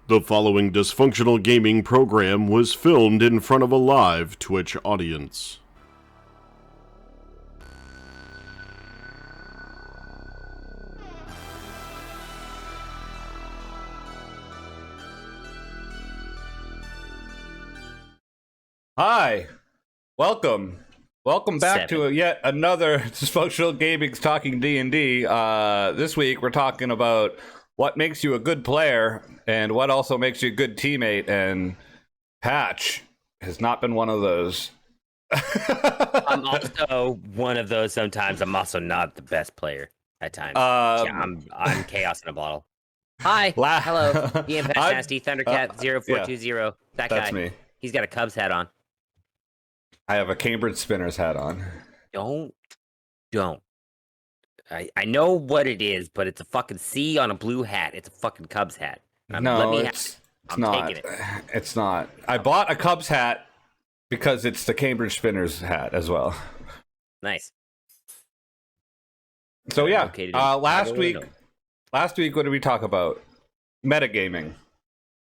The following dysfunctional gaming program was filmed in front of a live Twitch audience. Hi, welcome back to yet another Dysfunctional Gaming's Talking D&D. This week we're talking about what makes you a good player and what also makes you a good teammate, and Patch has not been one of those. I'm also one of those sometimes. I'm also not the best player at times. I'm chaos in a bottle. Hi, hello, DM Patch Nasty, Thundercat 0420. That guy. That's me. He's got a Cubs hat on. I have a Cambridge Spinners hat on. Don't. I know what it is, but it's a fucking C on a blue hat. It's a fucking Cubs hat. It's not. Taking it. It's not. I bought a Cubs hat because it's the Cambridge Spinners hat as well. Nice. So yeah, last week, what did we talk about? Metagaming.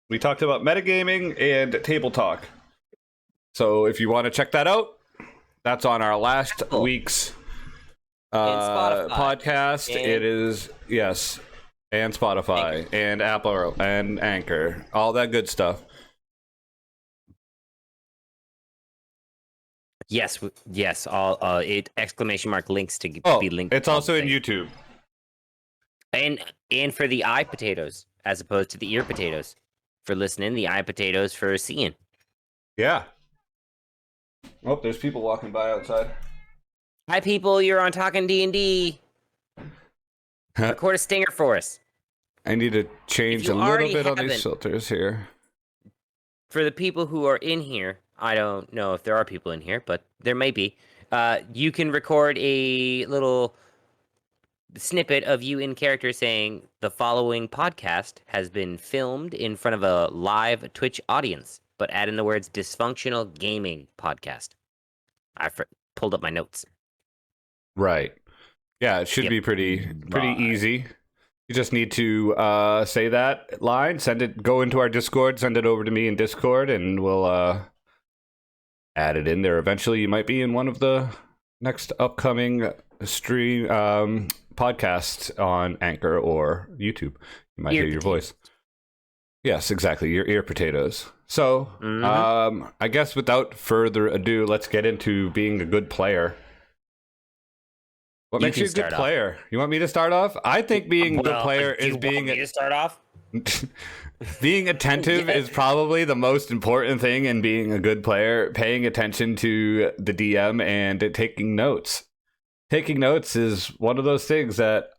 We talked about metagaming and table talk. So if you want to check that out, that's on our last week's podcast. It is, yes, and Spotify Anchor. And Apple and Anchor, all that good stuff. Yes. All exclamation mark links to be linked. It's also in YouTube. And for the eye potatoes as opposed to the ear potatoes for listening, the eye potatoes for seeing. Yeah. Oh, there's people walking by outside. Hi, people. You're on Talking D&D. Record a stinger for us. I need to change a little bit on these filters here. For the people who are in here, I don't know if there are people in here, but there may be. You can record a little snippet of you in character saying the following podcast has been filmed in front of a live Twitch audience, but add in the words dysfunctional gaming podcast. I pulled up my notes. Right. Yeah, it should be pretty easy. You just need to say that line, go into our Discord, send it over to me in Discord, and we'll add it in there. Eventually, you might be in one of the next upcoming stream podcasts on Anchor or YouTube. You might hear your voice. Yes, exactly. Your ear potatoes. So, I guess without further ado, let's get into being a good player. What makes you a good player? You want me to start off? I think being a good player is being... to start off? Being attentive is probably the most important thing in being a good player. Paying attention to the DM and taking notes. Taking notes is one of those things that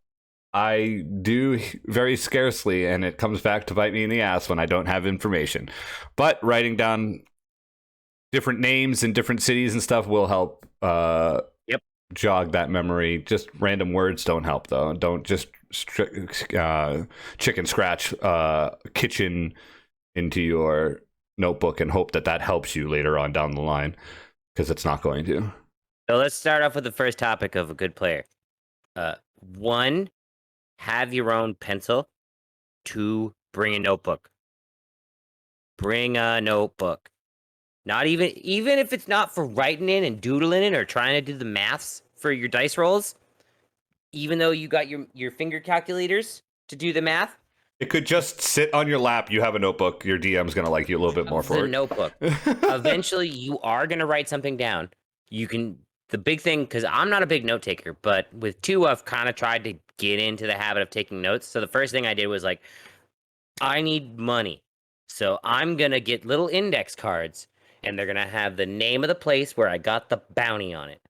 I do very scarcely, and it comes back to bite me in the ass when I don't have information. But writing down different names in different cities and stuff will help jog that memory. Just random words don't help, though. Don't just chicken scratch kitchen into your notebook and hope that helps you later on down the line, because it's not going to. So let's start off with the first topic of a good player. 1, have your own pencil. 2, bring a notebook. Bring a notebook. Not even if it's not for writing in and doodling in or trying to do the maths for your dice rolls, even though you got your finger calculators to do the math. It could just sit on your lap. You have a notebook. Your DM's going to like you a little bit more for it. The notebook. Eventually, you are going to write something down. The big thing, because I'm not a big note taker, but with 2, I've kind of tried to get into the habit of taking notes. So the first thing I did was I need money. So I'm going to get little index cards, and they're going to have the name of the place where I got the bounty on it.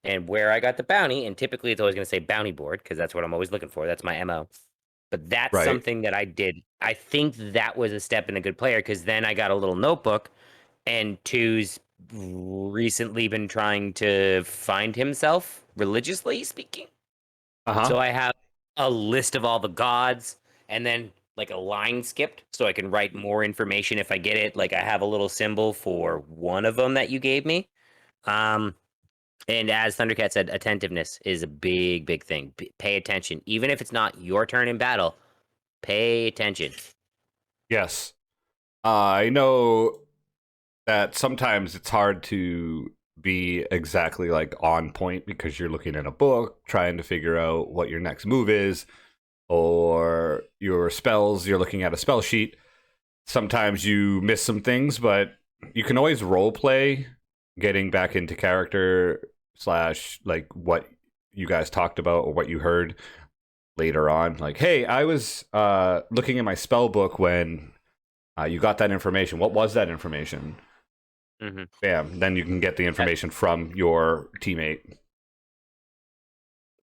And where I got the bounty, and typically it's always going to say bounty board, because that's what I'm always looking for. That's my MO. But that's something that I did. I think that was a step in a good player, because then I got a little notebook, and 2's recently been trying to find himself, religiously speaking. So I have a list of all the gods, and then a line skipped, so I can write more information if I get it. I have a little symbol for one of them that you gave me. And as Thundercat said, attentiveness is a big, big thing. Pay attention. Even if it's not your turn in battle, pay attention. Yes. I know that sometimes it's hard to be exactly like on point because you're looking at a book trying to figure out what your next move is, or your spells, you're looking at a spell sheet. Sometimes you miss some things, but you can always role play getting back into character slash like what you guys talked about or what you heard later on. Like, hey, I was looking at my spell book when you got that information. What was that information? Mm-hmm. Bam. Then you can get the information from your teammate.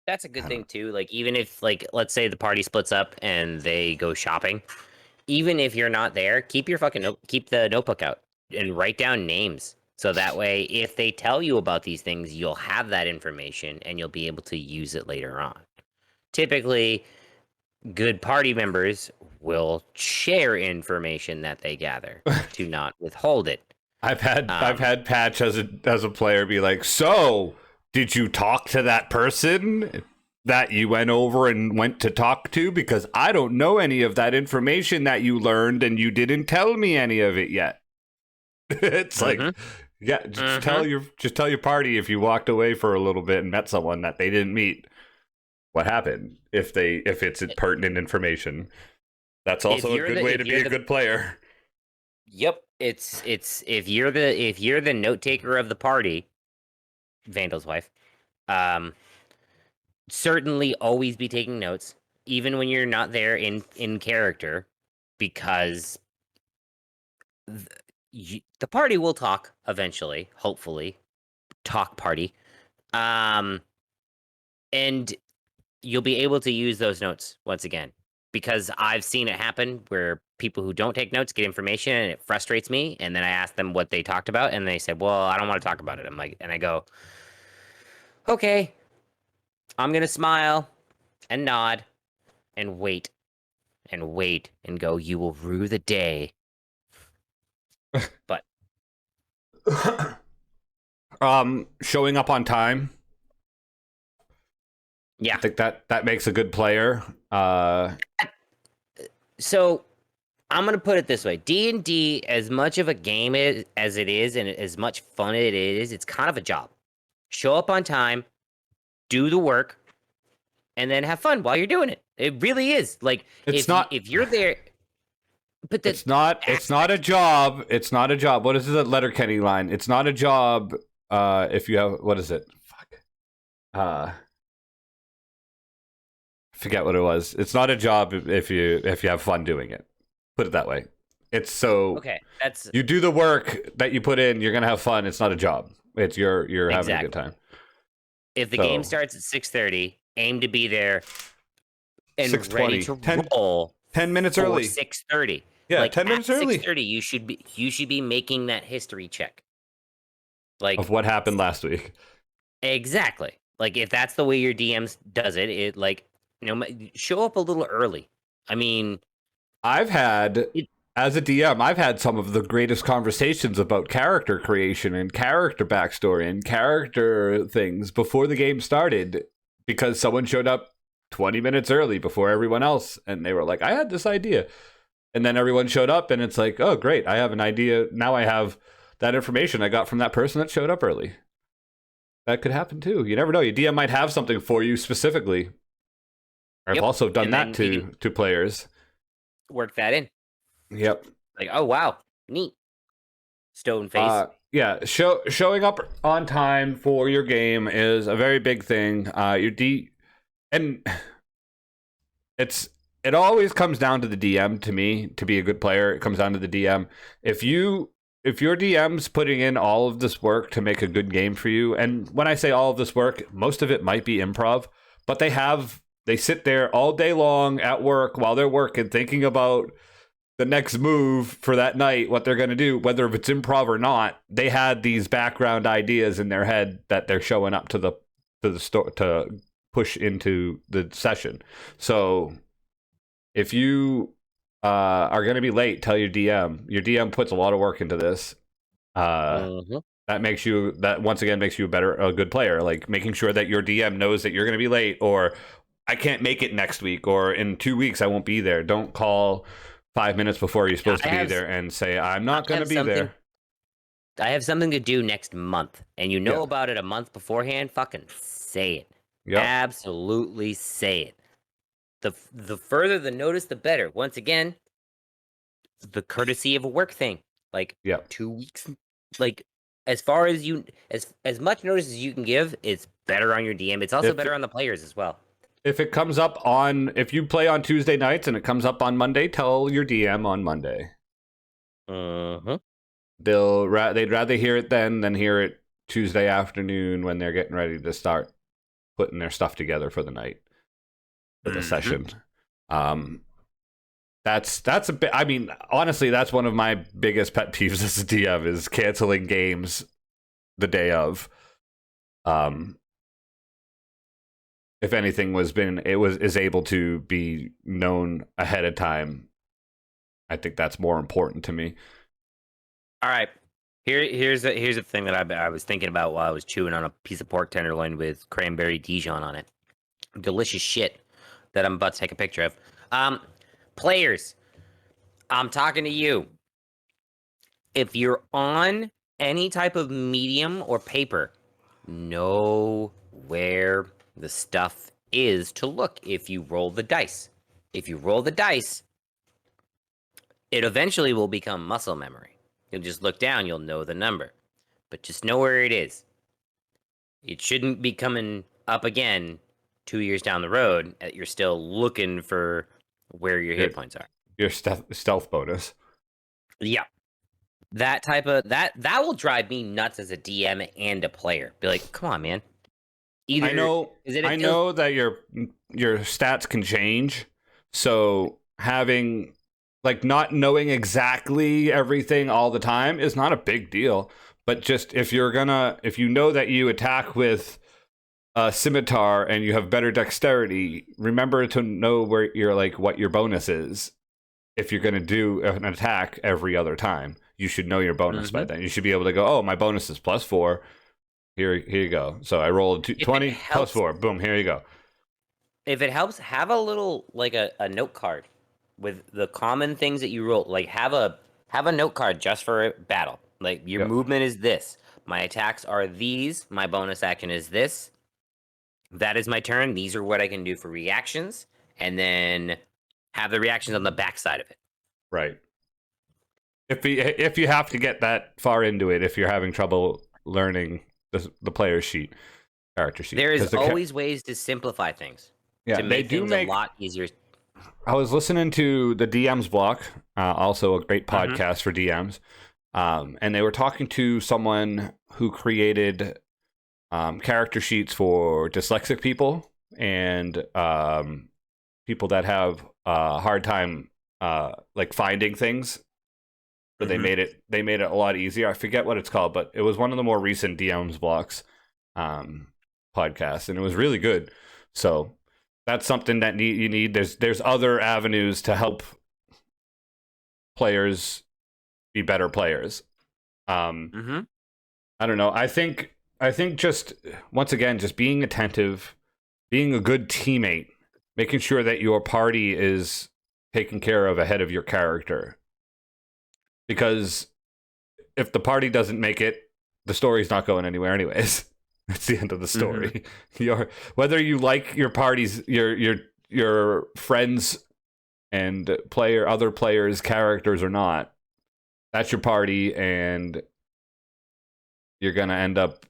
That's a good thing too. Like even if like let's say the party splits up and they go shopping, even if you're not there, keep your keep the notebook out and write down names. So that way if they tell you about these things, you'll have that information and you'll be able to use it later on. Typically, good party members will share information that they gather to not withhold it. I've had Patch as a player be like, so did you talk to that person that you went over and went to talk to? Because I don't know any of that information that you learned and you didn't tell me any of it yet. It's like, yeah, just tell your party if you walked away for a little bit and met someone that they didn't meet, what happened if it's pertinent information. That's also a good way to be a good player. Yep, it's if you're the note taker of the party, Vandal's wife, certainly always be taking notes, even when you're not there in character, because the party will talk eventually, hopefully, talk party, and you'll be able to use those notes once again. Because I've seen it happen where people who don't take notes get information and it frustrates me. And then I ask them what they talked about and they said, well, I don't want to talk about it. I'm like, and I go, okay, I'm going to smile and nod and wait and go, you will rue the day. But showing up on time. Yeah. I think that makes a good player. So I'm gonna put it this way: D&D, as much of a game as it is, and as much fun it is, it's kind of a job. Show up on time, do the work, and then have fun while you're doing it. It really is. Like if you're there, but it's not a job. It's not a job. What is the Letterkenny line? It's not a job. If you have what is it? Fuck. Forget what it was. It's not a job if you have fun doing it. Put it that way. It's so okay. That's you do the work that you put in. You're gonna have fun. It's not a job. It's you're having a good time. If the game starts at 6:30, aim to be there and 6:20. ready to roll 10 minutes early. 6:30. Yeah, like 10 minutes early. 6:30, you should be making that history check. Like of what happened last week. Exactly. Like if that's the way your DMs does it, show up a little early. I mean, as a DM, I've had some of the greatest conversations about character creation and character backstory and character things before the game started because someone showed up 20 minutes early before everyone else and they were like, I had this idea. And then everyone showed up and it's like, oh, great. I have an idea. Now I have that information I got from that person that showed up early. That could happen too. You never know. Your DM might have something for you specifically. I've also done that to players. Work that in. Yep. Like, oh wow, neat. Stone face. Yeah, showing up on time for your game is a very big thing. And it always comes down to the DM to me to be a good player. It comes down to the DM. If your DM's putting in all of this work to make a good game for you, and when I say all of this work, most of it might be improv, but they sit there all day long at work while they're working, thinking about the next move for that night, what they're going to do, whether it's improv or not. They had these background ideas in their head that they're showing up to the store to push into the session. So if you are going to be late, tell your DM. Your DM puts a lot of work into this. That once again makes you a good player. Like making sure that your DM knows that you're going to be late, or I can't make it next week, or in 2 weeks I won't be there. Don't call 5 minutes before you're supposed to be have- there and say, I'm not going to have be something- there. I have something to do next month, and you know Yeah. about it a month beforehand. Fucking say it. Yep. Absolutely say it. The further the notice, the better. Once again, the courtesy of a work thing. Like Yep. 2 weeks. Like as far as you as much notice as you can give, it's better on your DM. It's also If- better on the players as well. If it comes up if you play on Tuesday nights and it comes up on Monday, tell your DM on Monday. Mm-hmm. They'd rather hear it then than hear it Tuesday afternoon when they're getting ready to start putting their stuff together for the night, for the session. That's a bit. I mean, honestly, that's one of my biggest pet peeves as a DM is canceling games the day of. If anything is able to be known ahead of time, I think that's more important to me. All right. Here's the thing that I was thinking about while I was chewing on a piece of pork tenderloin with cranberry Dijon on it. Delicious shit that I'm about to take a picture of. Players, I'm talking to you. If you're on any type of medium or paper, know where the stuff is to look if you roll the dice. If you roll the dice, it eventually will become muscle memory. You'll just look down, you'll know the number. But just know where it is. It shouldn't be coming up again 2 years down the road that you're still looking for where your hit points are. Your stealth bonus. Yeah. That type of that will drive me nuts as a DM and a player. Be like, come on, man. Either I know that your stats can change, so having not knowing exactly everything all the time is not a big deal. But just if you know that you attack with a scimitar and you have better dexterity, remember to know where what your bonus is. If you're gonna do an attack every other time, you should know your bonus by then. You should be able to go, oh, my bonus is +4. Here you go. So I rolled 20 +4. Boom, here you go. If it helps, have a little a note card with the common things that you roll. Like have a note card just for battle. Like your movement is this. My attacks are these. My bonus action is this. That is my turn. These are what I can do for reactions. And then have the reactions on the backside of it. Right. If you have to get that far into it, if you're having trouble learning the player sheet, character sheet. There is always ways to simplify things. Yeah, to make things a lot easier. I was listening to the DM's block, also a great podcast for DMs, and they were talking to someone who created character sheets for dyslexic people and people that have a hard time finding things. But they made it a lot easier. I forget what it's called, but it was one of the more recent DM's blocks podcasts, and it was really good. So that's something that you need. There's other avenues to help players be better players. I don't know. I think just once again, just being attentive, being a good teammate, making sure that your party is taken care of ahead of your character. Because if the party doesn't make it, the story's not going anywhere anyways. That's the end of the story. Whether you like your parties, your friends and other players' characters or not, that's your party, and you're gonna end up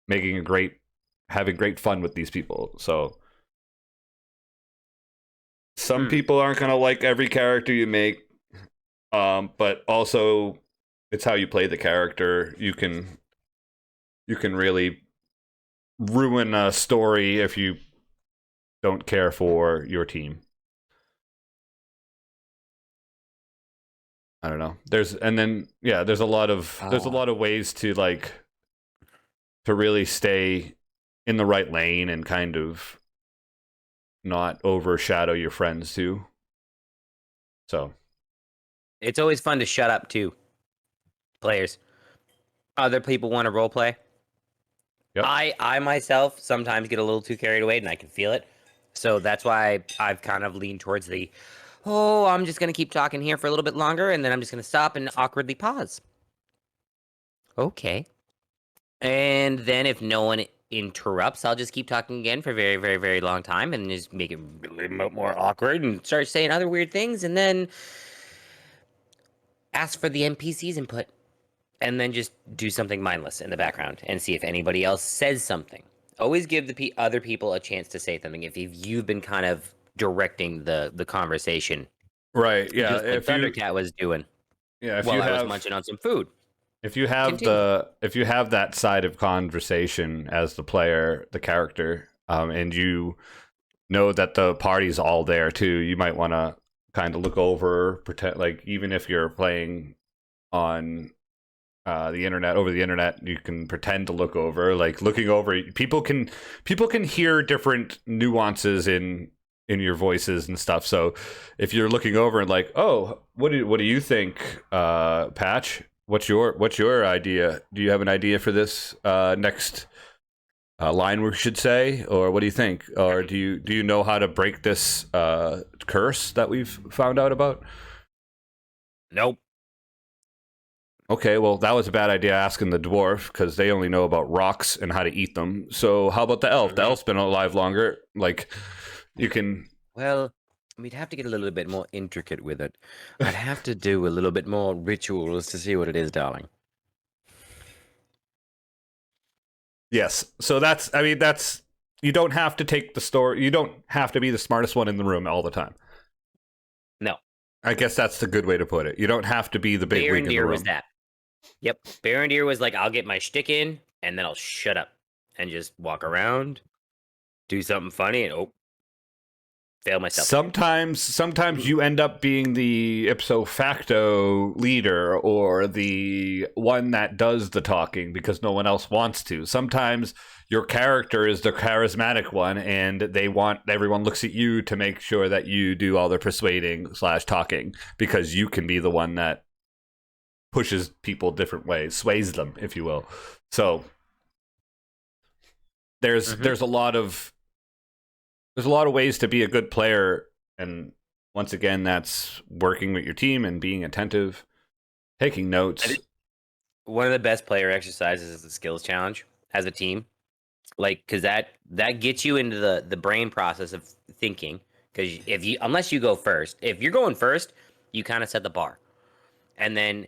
having great fun with these people. So some people aren't gonna like every character you make. But also it's how you play the character. You can really ruin a story if you don't care for your team. I don't know. There's a lot of ways to to really stay in the right lane and kind of not overshadow your friends too. So it's always fun to shut up too, players. Other people want to role play. Yep. I myself sometimes get a little too carried away, and I can feel it. So that's why I've kind of leaned towards the, oh, I'm just going to keep talking here for a little bit longer, and then I'm just going to stop and awkwardly pause. Okay. And then if no one interrupts, I'll just keep talking again for a very, very, very long time and just make it really more awkward and start saying other weird things and then ask for the NPC's input and then just do something mindless in the background and see if anybody else says something. Always give the other people a chance to say something if you've been kind of directing the conversation. Right. Yeah. Just like Thundercat was doing. Yeah. While I was munching on some food. If you have that side of conversation as the player, the character, and you know that the party's all there too, you might want to kind of look over, pretend like even if you're playing on the internet, over the internet, you can pretend to look over. Like looking over, people can hear different nuances in your voices and stuff. So if you're looking over and like, oh, what do you think, Patch? What's your idea? Do you have an idea for this next line we should say, or what do you think? Or do you know how to break this curse that we've found out about? Nope. Okay, well that was a bad idea asking the dwarf because they only know about rocks and how to eat them. So how about the elf? The elf's been alive longer. Like you can. Well, we'd have to get a little bit more intricate with it. I'd have to do a little bit more rituals to see what it is, darling. Yes. So that's you don't have to take the story. You don't have to be the smartest one in the room all the time. No. I guess that's the good way to put it. You don't have to be the big wig in the room. was that. Yep. Barondir was like, I'll get my shtick in, and then I'll shut up and just walk around, do something funny, and fail myself. Sometimes you end up being the ipso facto leader or the one that does the talking because no one else wants to. Sometimes your character is the charismatic one and everyone looks at you to make sure that you do all the persuading / talking because you can be the one that pushes people different ways, sways them, if you will. So there's a lot of ways to be a good player, and once again, that's working with your team and being attentive, taking notes. One of the best player exercises is the skills challenge as a team, like because that gets you into the brain process of thinking. Because unless you go first, if you're going first, you kind of set the bar, and then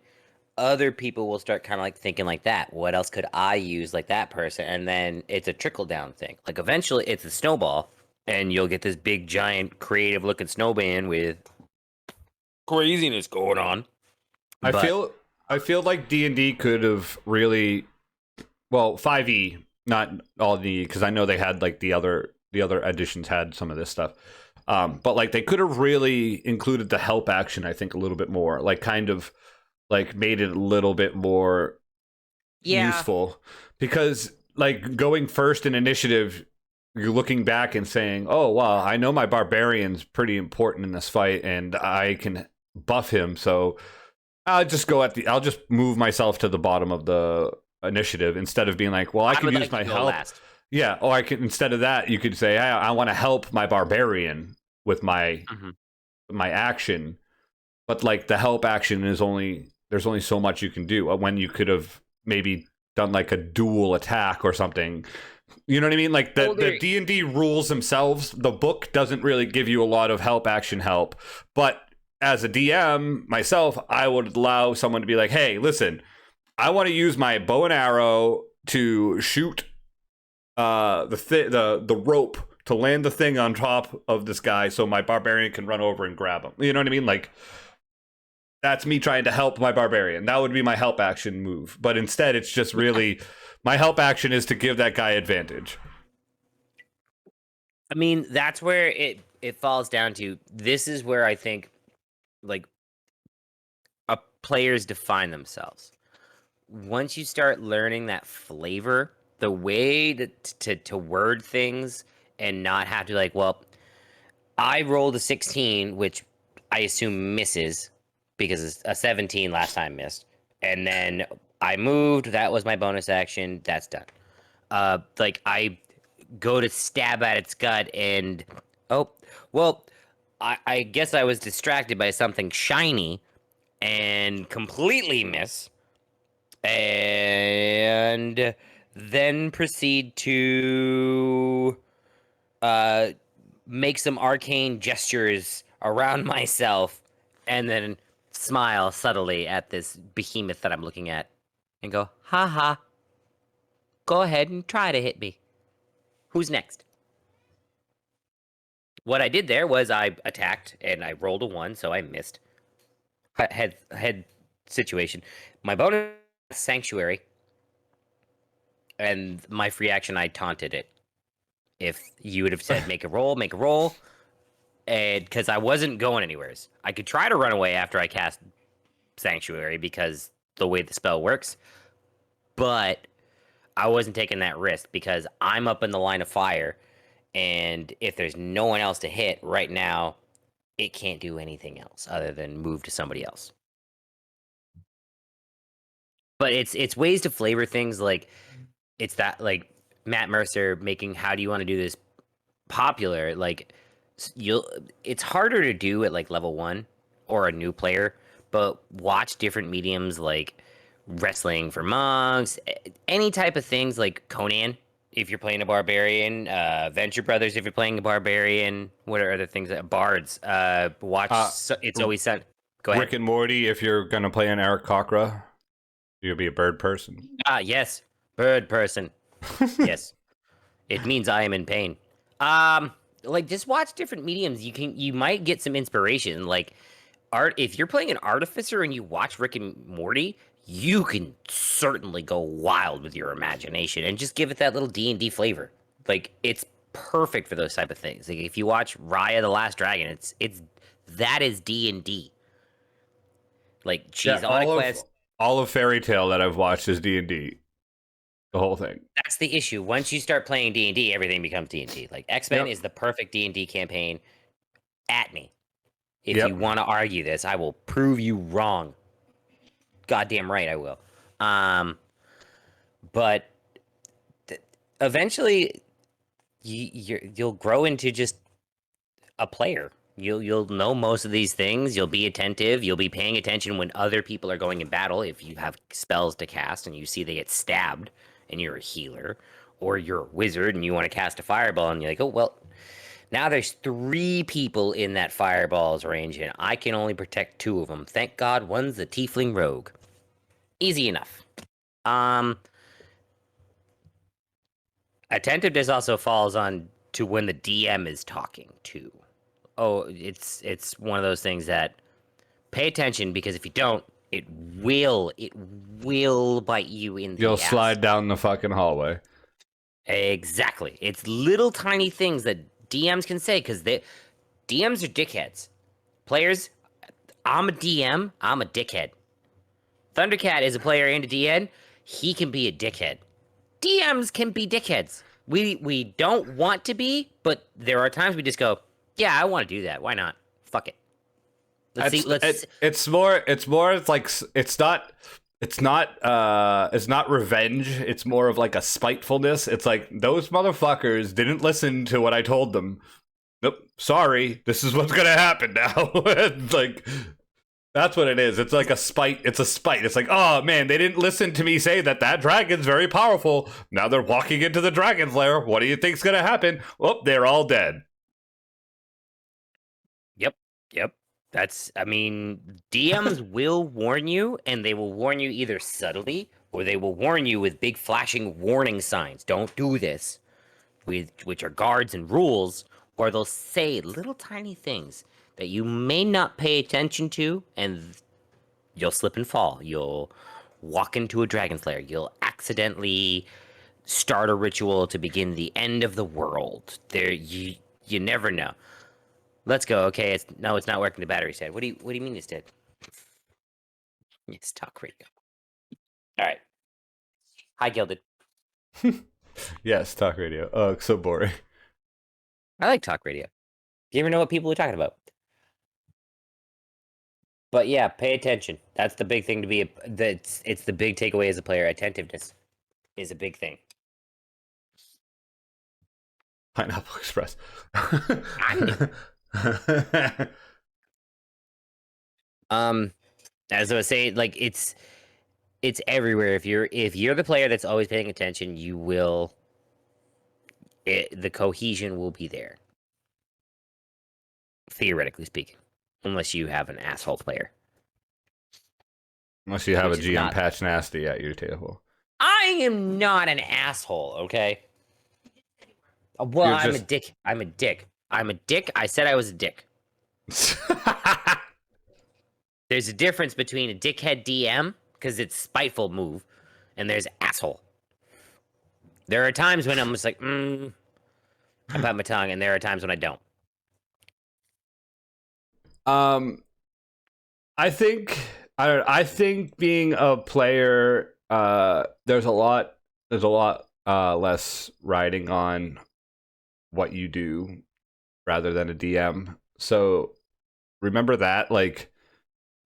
other people will start kind of like thinking like that. What else could I use like that person? And then it's a trickle down thing. Like eventually, it's a snowball. And you'll get this big, giant, creative-looking snowman with craziness going on. I feel like D&D could have really, 5e, not all D, because I know they had like the other editions had some of this stuff. But like they could have really included the help action. I think a little bit more, like kind of like made it a little bit more useful, because like going first in initiative, you're looking back and saying, oh, wow, I know my barbarian's pretty important in this fight and I can buff him. So I'll just I'll just move myself to the bottom of the initiative instead of being like, well, I can use my help. Last. Yeah. Or I can, instead of that, you could say, hey, I want to help my barbarian with my action. But like the help action there's only so much you can do when you could have maybe done like a dual attack or something. You know what I mean? Like the D&D rules themselves, the book doesn't really give you a lot of help. But as a DM myself, I would allow someone to be like, hey, listen, I want to use my bow and arrow to shoot the rope to land the thing on top of this guy so my barbarian can run over and grab him. You know what I mean? Like that's me trying to help my barbarian. That would be my help action move. But instead, it's just really... My help action is to give that guy advantage. I mean, that's where it falls down to. This is where I think, like, players define themselves. Once you start learning that flavor, the way to word things and not have to like, well, I rolled a 16, which I assume misses because a 17 last time missed, and then I moved. That was my bonus action. That's done. Like I go to stab at its gut, and oh, well, I guess I was distracted by something shiny and completely miss, and then proceed to uh, make some arcane gestures around myself, and then smile subtly at this behemoth that I'm looking at, and go, "Ha ha! Go ahead and try to hit me. Who's next?" What I did there was I attacked and I rolled a 1, so I missed. Head situation. My bonus sanctuary, and my free action I taunted it. If you would have said make a roll, and because I wasn't going anywheres. I could try to run away after I cast sanctuary because the way the spell works, but I wasn't taking that risk because I'm up in the line of fire, and if there's no one else to hit right now, it can't do anything else other than move to somebody else. But it's ways to flavor things, like it's that, like Matt Mercer making how do you want to do this popular, like it's harder to do at like level 1 or a new player, but watch different mediums like wrestling for monks, any type of things like Conan if you're playing a barbarian, Venture Brothers if you're playing a barbarian. What are other things that bards watch? It's always sun. Go ahead. Rick and Morty, if you're gonna play an Eric Cochra, you'll be a bird person. Yes, bird person. Yes, it means I am in pain. Like just watch different mediums. You might get some inspiration. Like art, if you're playing an artificer and you watch Rick and Morty, you can certainly go wild with your imagination and just give it that little D&D flavor. Like it's perfect for those type of things. Like if you watch Raya the Last Dragon, it's that is D&D. Like she's on a quest. All of Fairy Tale that I've watched is D&D. The whole thing. That's the issue. Once you start playing D&D, everything becomes D&D. Like X-Men is the perfect D&D campaign. At me. If you want to argue this, I will prove you wrong. Goddamn right I will. But eventually you'll grow into just a player. You'll know most of these things. You'll be attentive. You'll be paying attention when other people are going in battle. If you have spells to cast and you see they get stabbed and you're a healer, or you're a wizard and you want to cast a fireball and you're like, oh, well, now there's 3 people in that fireball's range and I can only protect 2 of them. Thank God one's the tiefling rogue. Easy enough. Attentiveness also falls on to when the DM is talking too. Oh, it's one of those things that pay attention, because if you don't, it will bite you in the You'll ass. slide down the fucking hallway. Exactly. It's little tiny things that DMs can say, because DMs are dickheads. Players, I'm a DM, I'm a dickhead. Thundercat is a player and a DN. He can be a dickhead. DMs can be dickheads. We don't want to be, but there are times we just go, yeah, I want to do that. Why not? Fuck it. It's more like it's not revenge. It's more of like a spitefulness. It's like those motherfuckers didn't listen to what I told them. Nope, sorry. This is what's gonna happen now. Like that's what it is. It's like a spite. It's a spite. It's like, oh man, they didn't listen to me say that dragon's very powerful. Now they're walking into the dragon's lair. What do you think's gonna happen? Well, they're all dead. Yep. DMs will warn you, and they will warn you either subtly or they will warn you with big flashing warning signs. Don't do this, which are guards and rules, or they'll say little tiny things that you may not pay attention to, and you'll slip and fall. You'll walk into a dragon's lair. You'll accidentally start a ritual to begin the end of the world. You never know. Let's go. Okay, it's not working. The battery's dead. What do you mean it's dead? It's talk radio. All right. Hi, Gilded. Yes, talk radio. Oh, so boring. I like talk radio. You ever know what people are talking about? But yeah, pay attention. That's the big thing to be. It's the big takeaway as a player. Attentiveness is a big thing. Pineapple Express. As I was saying, like it's everywhere. If you're the player that's always paying attention, the cohesion will be there. Theoretically speaking, unless you have an asshole player. Unless you have Which a is GM not- patch nasty at your table. I am not an asshole, okay? Well, You're I'm a just- dick. I'm a dick. I'm a dick. I said I was a dick. There's a difference between a dickhead DM, because it's spiteful move, and there's asshole. There are times when I'm just like, I bite my tongue, and there are times when I don't. I think being a player, there's a lot less riding on what you do rather than a DM. So remember that, like,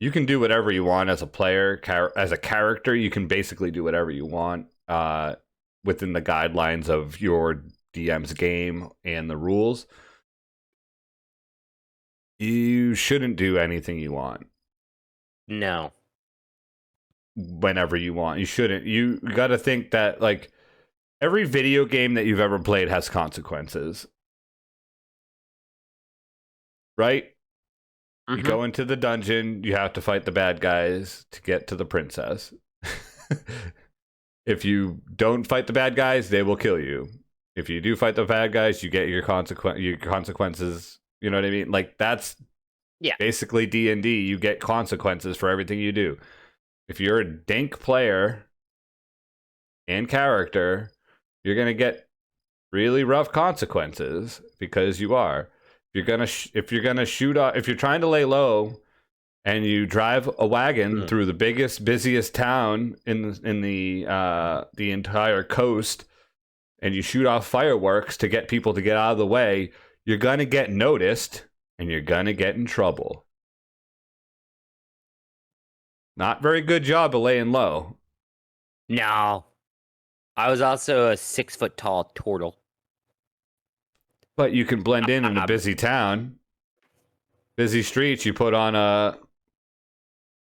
you can do whatever you want as a player. As a character, you can basically do whatever you want within the guidelines of your DM's game and the rules. You shouldn't do anything you want. No. Whenever you want. You shouldn't. You got to think that, like, every video game that you've ever played has consequences. Right? You go into the dungeon, you have to fight the bad guys to get to the princess. If you don't fight the bad guys, they will kill you. If you do fight the bad guys, you get your consequences. You know what I mean? Like, that's basically D&D. You get consequences for everything you do. If you're a dank player and character, you're going to get really rough consequences because you are. If you're trying to lay low and you drive a wagon through the busiest town in the entire coast, and you shoot off fireworks to get people to get out of the way, you're going to get noticed and you're going to get in trouble. Not very good job of laying low. No. I was also a 6 foot tall turtle. But you can blend in a busy town. Busy streets, you put on a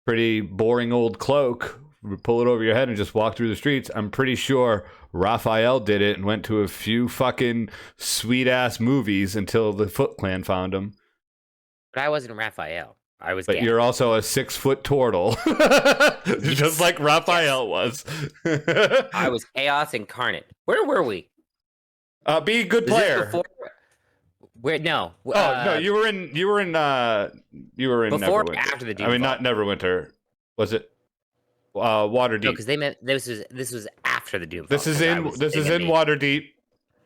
pretty boring old cloak, pull it over your head and just walk through the streets. I'm pretty sure Raphael did it and went to a few fucking sweet-ass movies until the Foot Clan found him. But I wasn't Raphael. I was But Gavin. you're also a 6 foot turtle. Just like Raphael was. I was Chaos incarnate. Where were we? Be a good player. Where no? No, you were in before Neverwinter. or after the Doom I mean, not Neverwinter. Was it Waterdeep? No, because they meant this was after the Doom. This is in Waterdeep,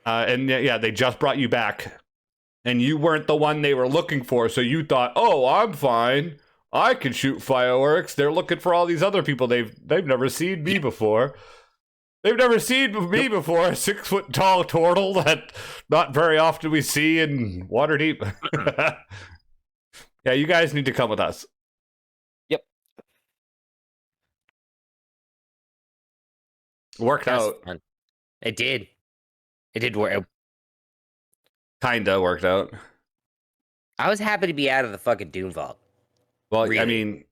and yeah, they just brought you back, and you weren't the one they were looking for. So you thought, oh, I'm fine. I can shoot fireworks. They're looking for all these other people. They've never seen me before. They've never seen me before, a 6 foot tall turtle that not very often we see in Waterdeep. Yeah, you guys need to come with us. Yep. Worked out. Fun. It did. It did work. Kinda worked out. I was happy to be out of the fucking Doom Vault. Well, Really? I mean,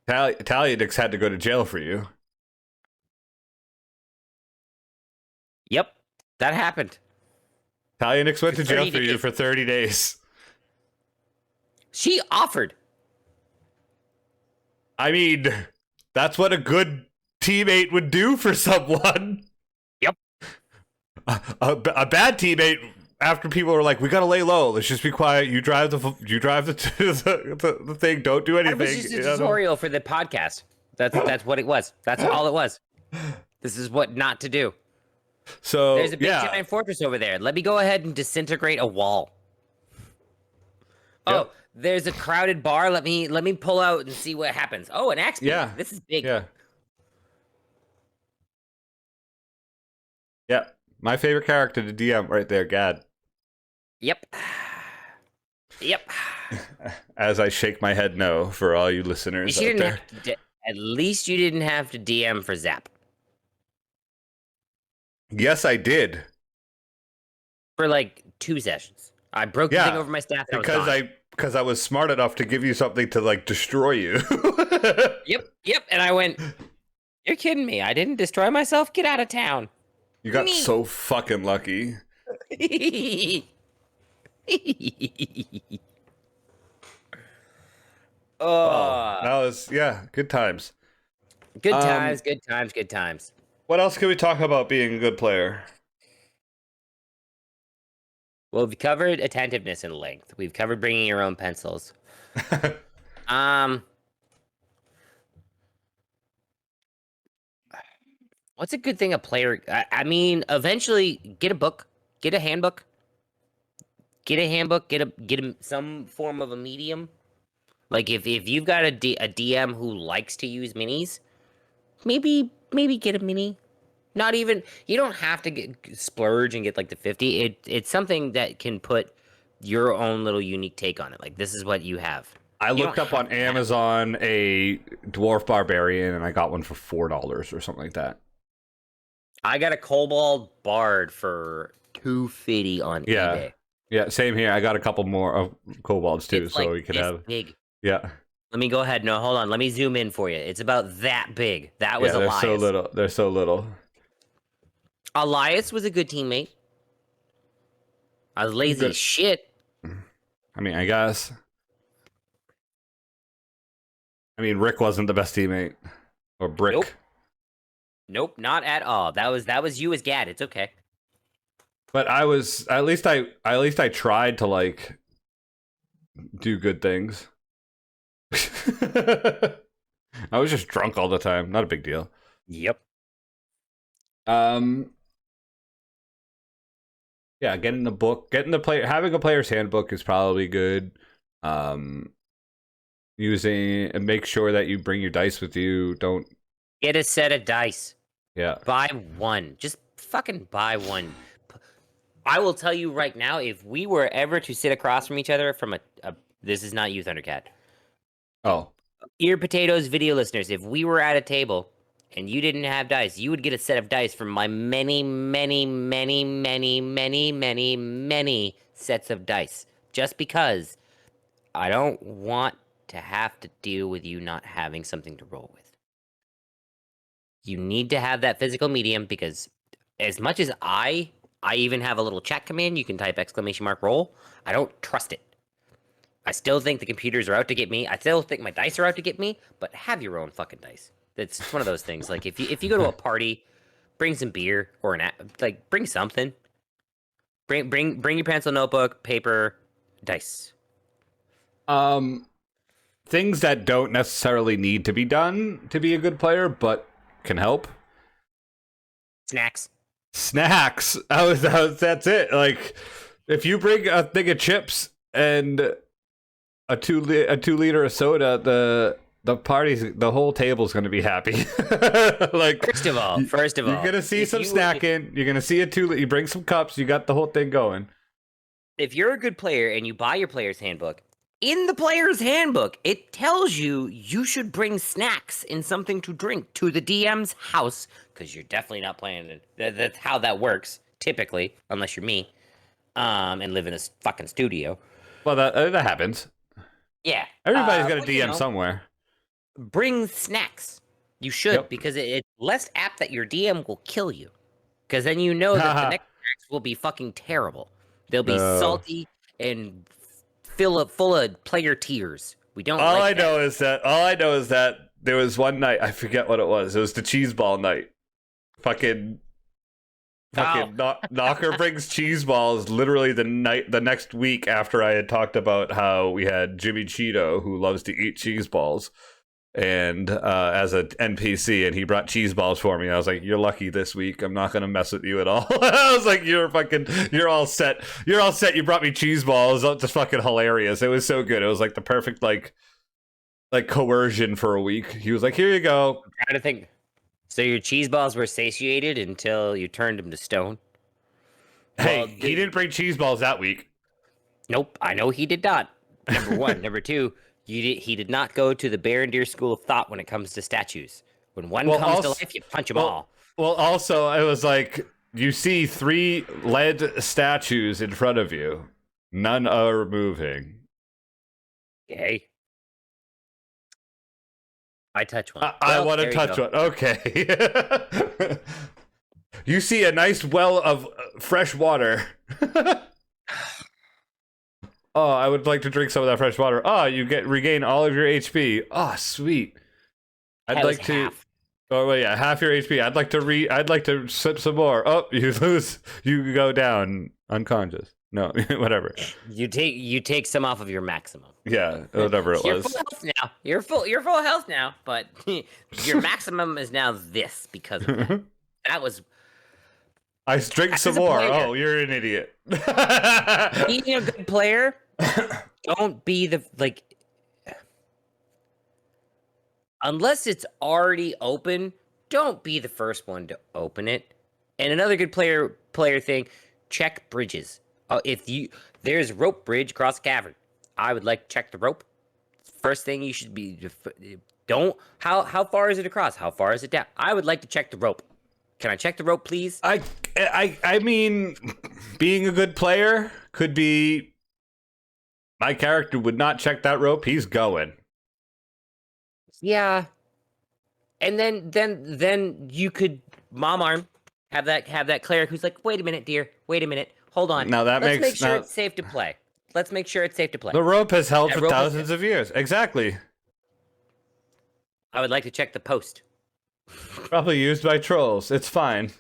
Taliadix had to go to jail for you. Yep, that happened. Taliadix went to jail 30 for you days. for 30 days. She offered. I mean, that's what a good teammate would do for someone. Yep. A bad teammate, after people are like, "We gotta lay low. Let's just be quiet. You drive the the thing. Don't do anything." It was just a tutorial for the podcast. That's what it was. That's all it was. This is what not to do. So There's a big giant fortress over there. Let me go ahead and disintegrate a wall. Oh, there's a crowded bar. Let me pull out and see what happens. Oh, an axe. Yeah. This is big. Yeah. Yeah. My favorite character to DM right there, Gad. Yep. Yep. As I shake my head no for all you listeners out there. At least you didn't have to DM for Zap. Yes, I did. For like 2 sessions. I broke the thing over my staff and because I was smart enough to give you something to like destroy you. Yep. And I went, you're kidding me. I didn't destroy myself. Get out of town. You got so fucking lucky. Oh, that was good times. Good times. What else can we talk about being a good player? Well, we've covered attentiveness and length. We've covered bringing your own pencils. What's a good thing a player? I mean, eventually get a book, get a handbook, get some form of a medium. Like if you've got a DM who likes to use minis, maybe get a mini. Not even, you don't have to splurge and get like the 50. It's something that can put your own little unique take on it. Like this is what you have. I looked up on Amazon a dwarf barbarian and I got one for $4 or something like that. I got a kobold bard for $250 on eBay. Yeah, same here. I got a couple more of kobolds too, It's so like we could this have. big. Yeah. Let me go ahead. No, hold on. Let me zoom in for you. It's about that big. That was Elias. They're so little. They're so little. Elias was a good teammate. I was lazy as shit. I mean, I guess. I mean, Rick wasn't the best teammate. Or Brick. Nope, not at all. That was you as Gad. It's okay. But I was at least I tried to like do good things. I was just drunk all the time. Not a big deal. Yep. Yeah, getting the book, having a player's handbook is probably good. Using and make sure that you bring your dice with you. Don't get a set of dice. Yeah. Buy one. Just fucking buy one. I will tell you right now, if we were ever to sit across from each other from a this is not you, Thundercat. Oh. Ear potatoes video listeners, if we were at a table and you didn't have dice, you would get a set of dice from my many sets of dice. Just because I don't want to have to deal with you not having something to roll with. You need to have that physical medium because as much as I even have a little chat command, you can type !roll. I don't trust it. I still think the computers are out to get me. I still think my dice are out to get me, but have your own fucking dice. It's one of those things. Like if you go to a party, bring some beer or bring something. Bring your pencil, notebook, paper, dice. Things that don't necessarily need to be done to be a good player, but can help. Snacks. That's it. Like if you bring a thing of chips and a 2 liter of soda, the whole table's going to be happy. Like first of all, you're going to see some snacking. You're going to see you bring some cups. You got the whole thing going. If you're a good player and you buy your player's handbook, in the player's handbook, it tells you should bring snacks and something to drink to the DM's house because you're definitely not playing it. That's how that works, typically, unless you're me, and live in a fucking studio. Well, that happens. Yeah. Everybody's got a DM somewhere. Bring snacks. You should, because it's less apt that your DM will kill you. Because then you know that the next snacks will be fucking terrible. They'll be salty and full of player tears. We don't. All I know is that there was one night, I forget what it was. It was the cheese ball night. Fucking Knocker brings cheese balls literally the next week after I had talked about how we had Jimmy Cheeto who loves to eat cheese balls and as an NPC, and he brought cheese balls for me. I was like, you're lucky this week. I'm not gonna mess with you at all. I was like, you're all set. You brought me cheese balls. It's just fucking hilarious. It was so good. It was like the perfect like coercion for a week. He was like, here you go. I'm trying to think. So your cheese balls were satiated until you turned them to stone? Hey, he didn't bring cheese balls that week. Nope, I know he did not. Number one. Number two, he did not go to the Bear and Deer School of Thought when it comes to statues. When one comes to life, you punch them all. Well, also, it was like, you see 3 lead statues in front of you. None are moving. Okay. I touch one. I Well, want to there you touch go. one. Okay. You see a nice well of fresh water. Oh, I would like to drink some of that fresh water. Oh, you regain all of your HP. Oh, sweet. I'd That was like to. half. Oh well, yeah, half your HP. I'd like to sip some more. Oh, you lose. You go down unconscious. No, whatever. You take some off of your maximum. Yeah, whatever it You're was. full health now. You're full health now, but your maximum is now this because of that. That was I drink As some a more. player. Oh, you're an idiot. being a good player. Don't be the unless it's already open. Don't be the first one to open it. And another good player thing: check bridges. There's rope bridge across the cavern, I would like to check the rope. First thing you should be how far is it across? How far is it down? I would like to check the rope. Can I check the rope, please? I mean, being a good player could be. My character would not check that rope. He's going. Yeah. And then you could mom arm have that cleric who's like, wait a minute, dear, wait a minute, hold on. Now that Let's makes make sure now- it's safe to play. Let's make sure it's safe to play. The rope has held That for rope has- thousands of years. Exactly. I would like to check the post. Probably used by trolls. It's fine.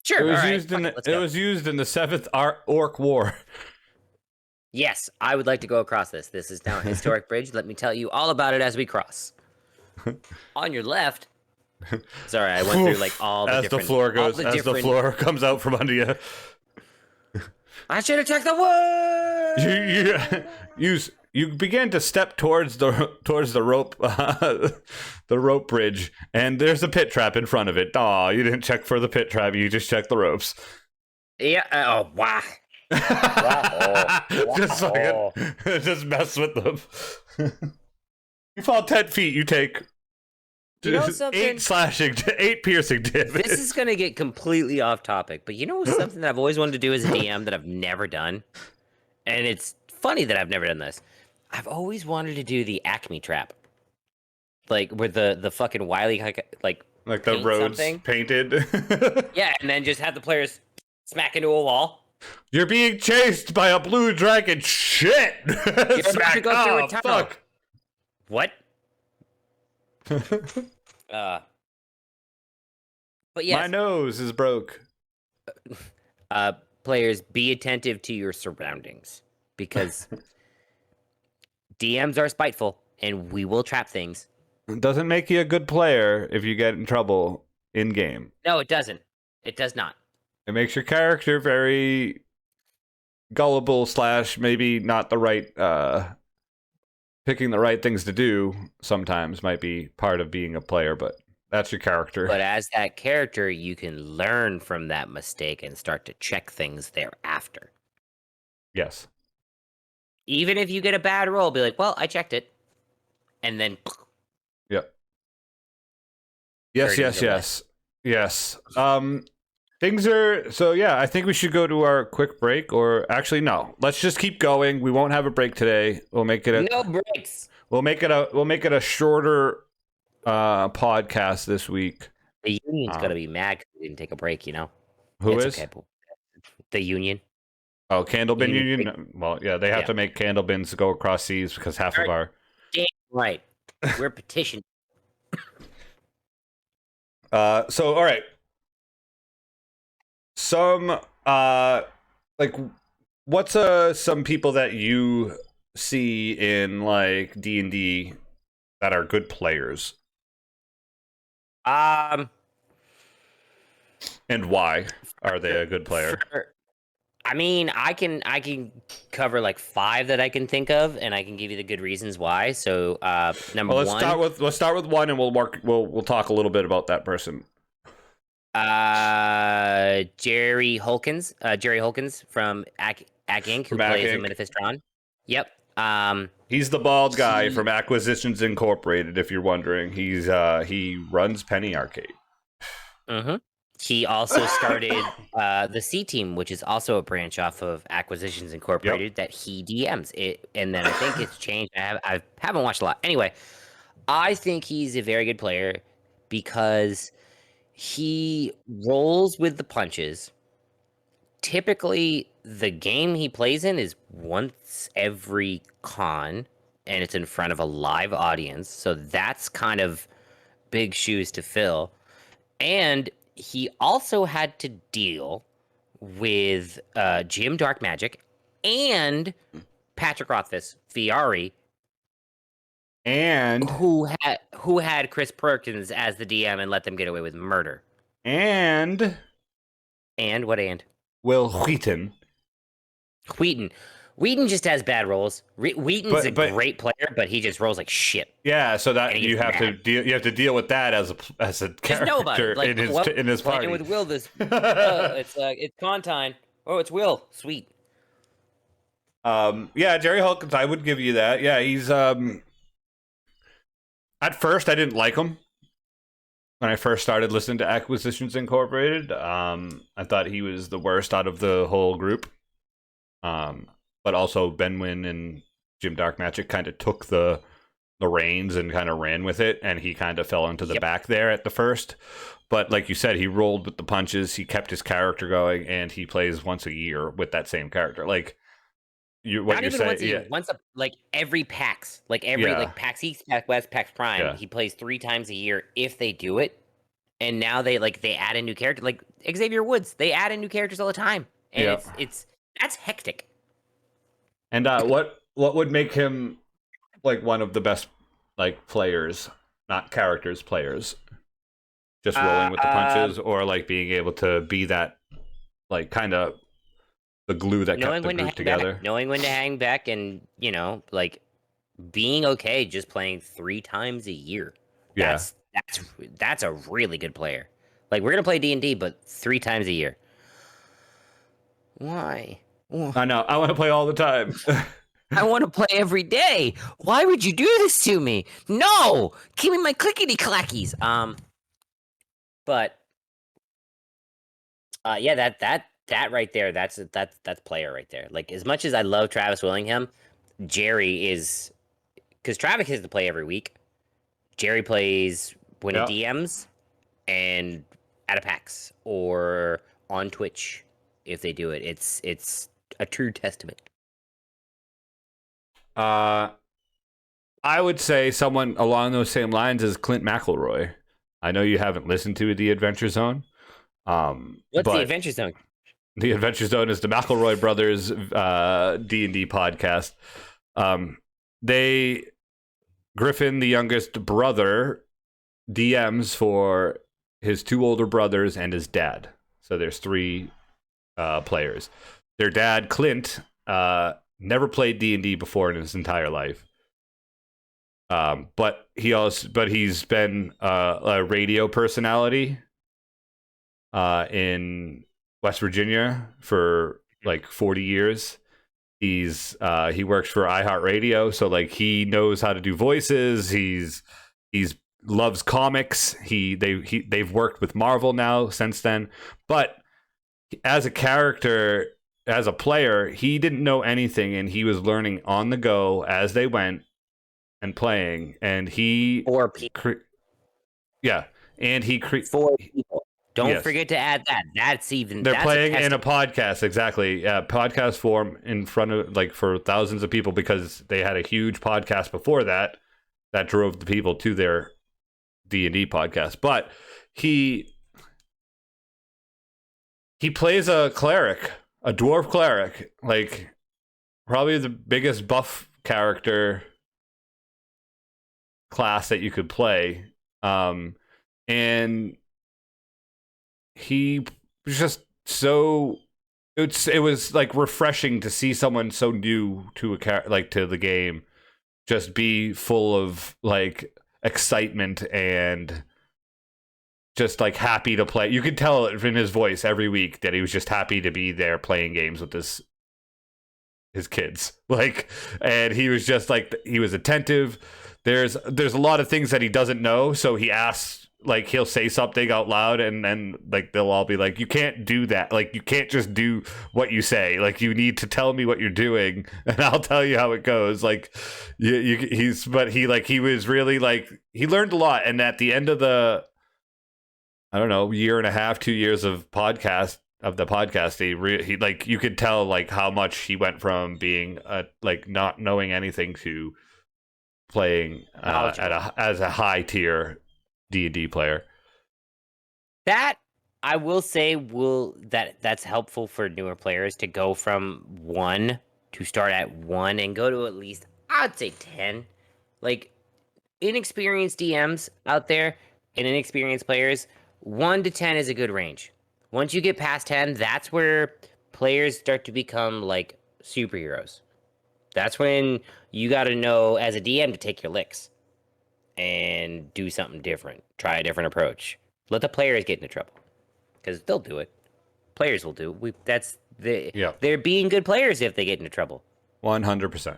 Sure. It was all right, used fuck in it, let's it go. was used in the Seventh Orc War. Yes, I would like to go across this. This is now a historic bridge. Let me tell you all about it as we cross. On your left. Sorry, I went through like all the As different. the floor all goes, as the floor comes out from under you. I should have checked the wood. You begin to step towards the rope the rope bridge, and there's a pit trap in front of it. Aw, you didn't check for the pit trap. You just checked the ropes. Yeah. Oh wow. Just just mess with them. You fall 10 feet. You take You know something? 8 slashing, 8 piercing damage. This is gonna get completely off topic, but you know something that I've always wanted to do as a DM that I've never done, and it's funny that I've never done this. I've always wanted to do the Acme trap, like where the fucking Wily like the paint roads something. painted. Yeah, and then just have the players smack into a wall. You're being chased by a blue dragon. Shit! You're about to go through a tunnel. Fuck. What? But yes, My nose is broke. players, be attentive to your surroundings because DMs are spiteful and we will trap things. It doesn't make you a good player if you get in trouble in game. No, it doesn't. It does not. It makes your character very gullible / maybe not the right picking the right things to do sometimes might be part of being a player, but that's your character. But as that character, you can learn from that mistake and start to check things thereafter. Yes. Even if you get a bad roll, be like, well, I checked it. And then Yep. Yes, Turn yes, either way. yes. Yes. Things are so yeah, I think we should go to our quick break, or actually no. Let's just keep going. We won't have a break today. We'll make it a no breaks. we'll make it a shorter podcast this week. The union's gonna be mad 'cause we didn't take a break, you know? Who It's is? okay, but the union. Oh, Candle Bin Union. Union. Well, yeah, they have Yeah. to make candle bins go across seas because half of our. Damn right. We're petitioned. So all right. Some like what's some people that you see in like D&D that are good players, Um and why are they a good player? I mean, I can cover like 5 that I can think of, and I can give you the good reasons why. So, number Well, one, let's start with one, and we'll talk a little bit about that person. Jerry Holkins from Ack Inc., who From Ack plays Inc. the Minithistron. Yep. He's the bald guy from Acquisitions Incorporated. If you're wondering, he runs Penny Arcade. Mm-hmm. He also started the C Team, which is also a branch off of Acquisitions Incorporated that he DMs it, and then I think it's changed. I haven't watched a lot. Anyway, I think he's a very good player because he rolls with the punches. Typically, the game he plays in is once every con, and it's in front of a live audience. So that's kind of big shoes to fill. And he also had to deal with Jim Dark Magic and Patrick Rothfuss Fieri, And who had Chris Perkins as the DM and let them get away with murder. And And Will Wheaton. Wheaton just has bad rolls. Wheaton's a great player, but he just rolls like shit. Yeah, so that you have to deal with that as a character like, in his party. Playing with Will, it's Contine. Oh, it's Will. Sweet. Yeah, Jerry Hawkins, I would give you that. Yeah, he's at first I didn't like him when I first started listening to Acquisitions Incorporated. I thought he was the worst out of the whole group. But also Benwin and Jim Dark Magic kind of took the reins and kind of ran with it, and he kind of fell into the back there at the first. But like you said, he rolled with the punches, he kept his character going, and he plays once a year with that same character. Like once like every PAX, like PAX East, PAX West, PAX Prime, he plays 3 times a year if they do it. And now they add a new character, like Xavier Woods. They add in new characters all the time, and that's hectic. And what would make him like one of the best like players, not characters, players? Just rolling with the punches, or like being able to be that like kind of the glue that kept the group together. Knowing when to hang back, and like being okay just playing 3 times a year. That's a really good player. Like, we're gonna play D&D, but 3 times a year. Why? I know. I want to play all the time. I want to play every day. Why would you do this to me? No! Give me my clickety clackies. But yeah, that right there, that's player right there. Like, as much as I love Travis Willingham, Jerry is, because Travis has to play every week. Jerry plays when it DMs and at a PAX or on Twitch if they do it. It's a true testament. I would say someone along those same lines is Clint McElroy. I know you haven't listened to The Adventure Zone. What's The Adventure Zone? The Adventure Zone is the McElroy brothers D&D podcast. Griffin, the youngest brother, DMs for his 2 older brothers and his dad. So there's 3 players. Their dad, Clint, never played D&D before in his entire life. But he's been a radio personality in West Virginia for like 40 years. He works for iHeartRadio, so like he knows how to do voices. He's loves comics. They've worked with Marvel now since then. But as a character, as a player, he didn't know anything, and he was learning on the go as they went and playing. And he for people. And he for people. Don't forget to add that. They're playing in a podcast, exactly. Yeah, podcast form in front of like for thousands of people, because they had a huge podcast before that drove the people to their D&D podcast. But he plays a cleric, a dwarf cleric, like probably the biggest buff character class that you could play. And he was just so it was like refreshing to see someone so new to to the game just be full of like excitement and just like happy to play. You could tell it in his voice every week that he was just happy to be there playing games with his kids. Like, and he was just like, he was attentive. There's a lot of things that he doesn't know, so he asks like he'll say something out loud, and then like they'll all be like, "You can't do that. Like you can't just do what you say. Like you need to tell me what you're doing, and I'll tell you how it goes." Like he was really like he learned a lot, and at the end of the I don't know year and a half, 2 years of the podcast, he like you could tell like how much he went from being like not knowing anything to playing as a high tier D&D player. That I will say that's helpful for newer players to go from 1 to start at 1 and go to at least I'd say 10. Like inexperienced DMs out there and inexperienced players, 1 to 10 is a good range. Once you get past 10, that's where players start to become like superheroes. That's when you got to know as a DM to take your licks and do something different. Try a different approach. Let the players get into trouble because they'll do it. Players will do it. They're being good players if they get into trouble. 100%.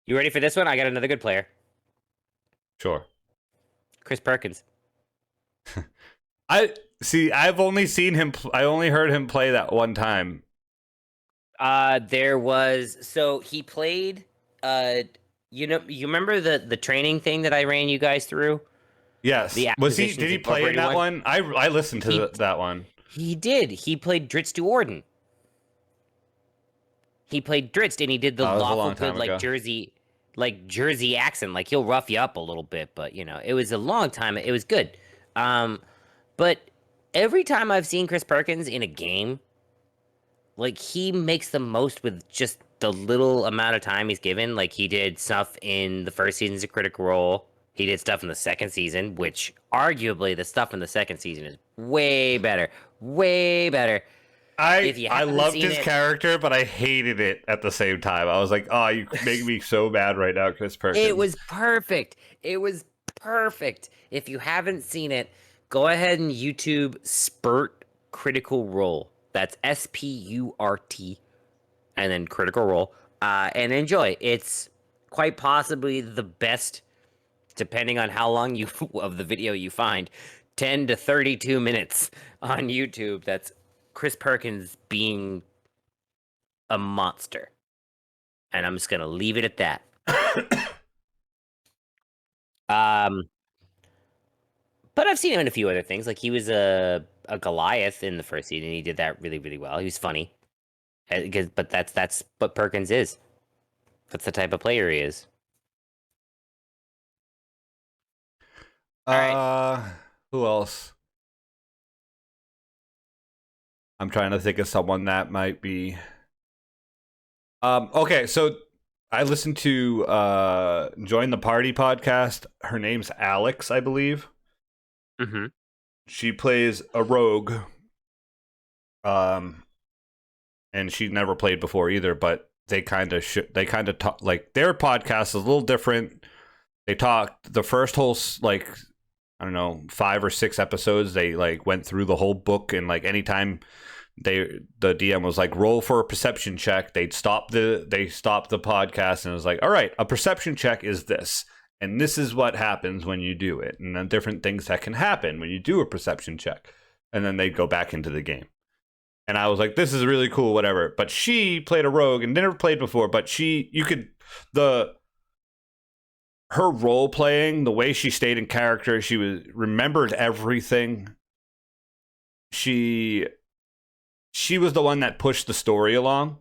You ready for this one? I got another good player. Sure. Chris Perkins. I've only seen him. I only heard him play that one time. He played. You remember the training thing that I ran you guys through? Yes. Did he play in that one? I listened to that one. He did. He played Dritz to Orden. He played Dritz, and he did the lawful good Jersey accent. Like he'll rough you up a little bit, but it was a long time. It was good. But every time I've seen Chris Perkins in a game, like he makes the most with just the little amount of time he's given. Like he did stuff in the first season's of Critical Role. He did stuff in the second season, which arguably the stuff in the second season is way better. Way better. I loved his character, but I hated it at the same time. I was like, oh, you make me so bad right now, Chris Perkins. It was perfect. If you haven't seen it, go ahead and YouTube Spurt Critical Role. That's SPURT and then Critical Role. And enjoy. It's quite possibly the best, depending on how long of the video you find, 10 to 32 minutes on YouTube. That's Chris Perkins being a monster. And I'm just going to leave it at that. But I've seen him in a few other things. Like he was a Goliath in the first season. He did that really, really well. He was funny. But that's what Perkins is. That's the type of player he is. All right. Who else? I'm trying to think of someone that might be. Okay, so I listened to Join the Party podcast. Her name's Alex, I believe. Mm-hmm. She plays a rogue. And she never played before either, but they kind of talk, like their podcast is a little different. They talked the first whole like I don't know 5 or 6 episodes. They like went through the whole book, and like anytime the DM was like roll for a perception check, they stopped the podcast and it was like, all right, a perception check is this, and this is what happens when you do it, and then different things that can happen when you do a perception check, and then they'd go back into the game. And I was like, this is really cool, whatever. But she played a rogue and never played before, but her role playing, the way she stayed in character, she remembered everything. She was the one that pushed the story along.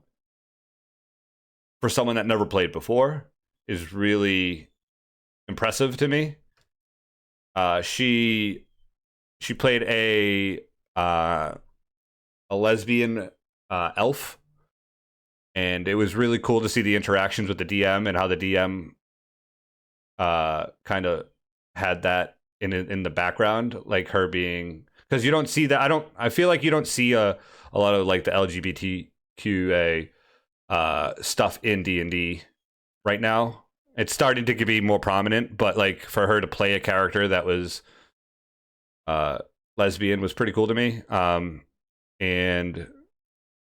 For someone that never played before, is really impressive to me. She played a lesbian elf, and it was really cool to see the interactions with the DM and how the DM kind of had that in the background, like her being, because you don't see that. I feel like you don't see a lot of like the LGBTQA stuff in D&D right now. It's starting to be more prominent, but like for her to play a character that was lesbian was pretty cool to me. And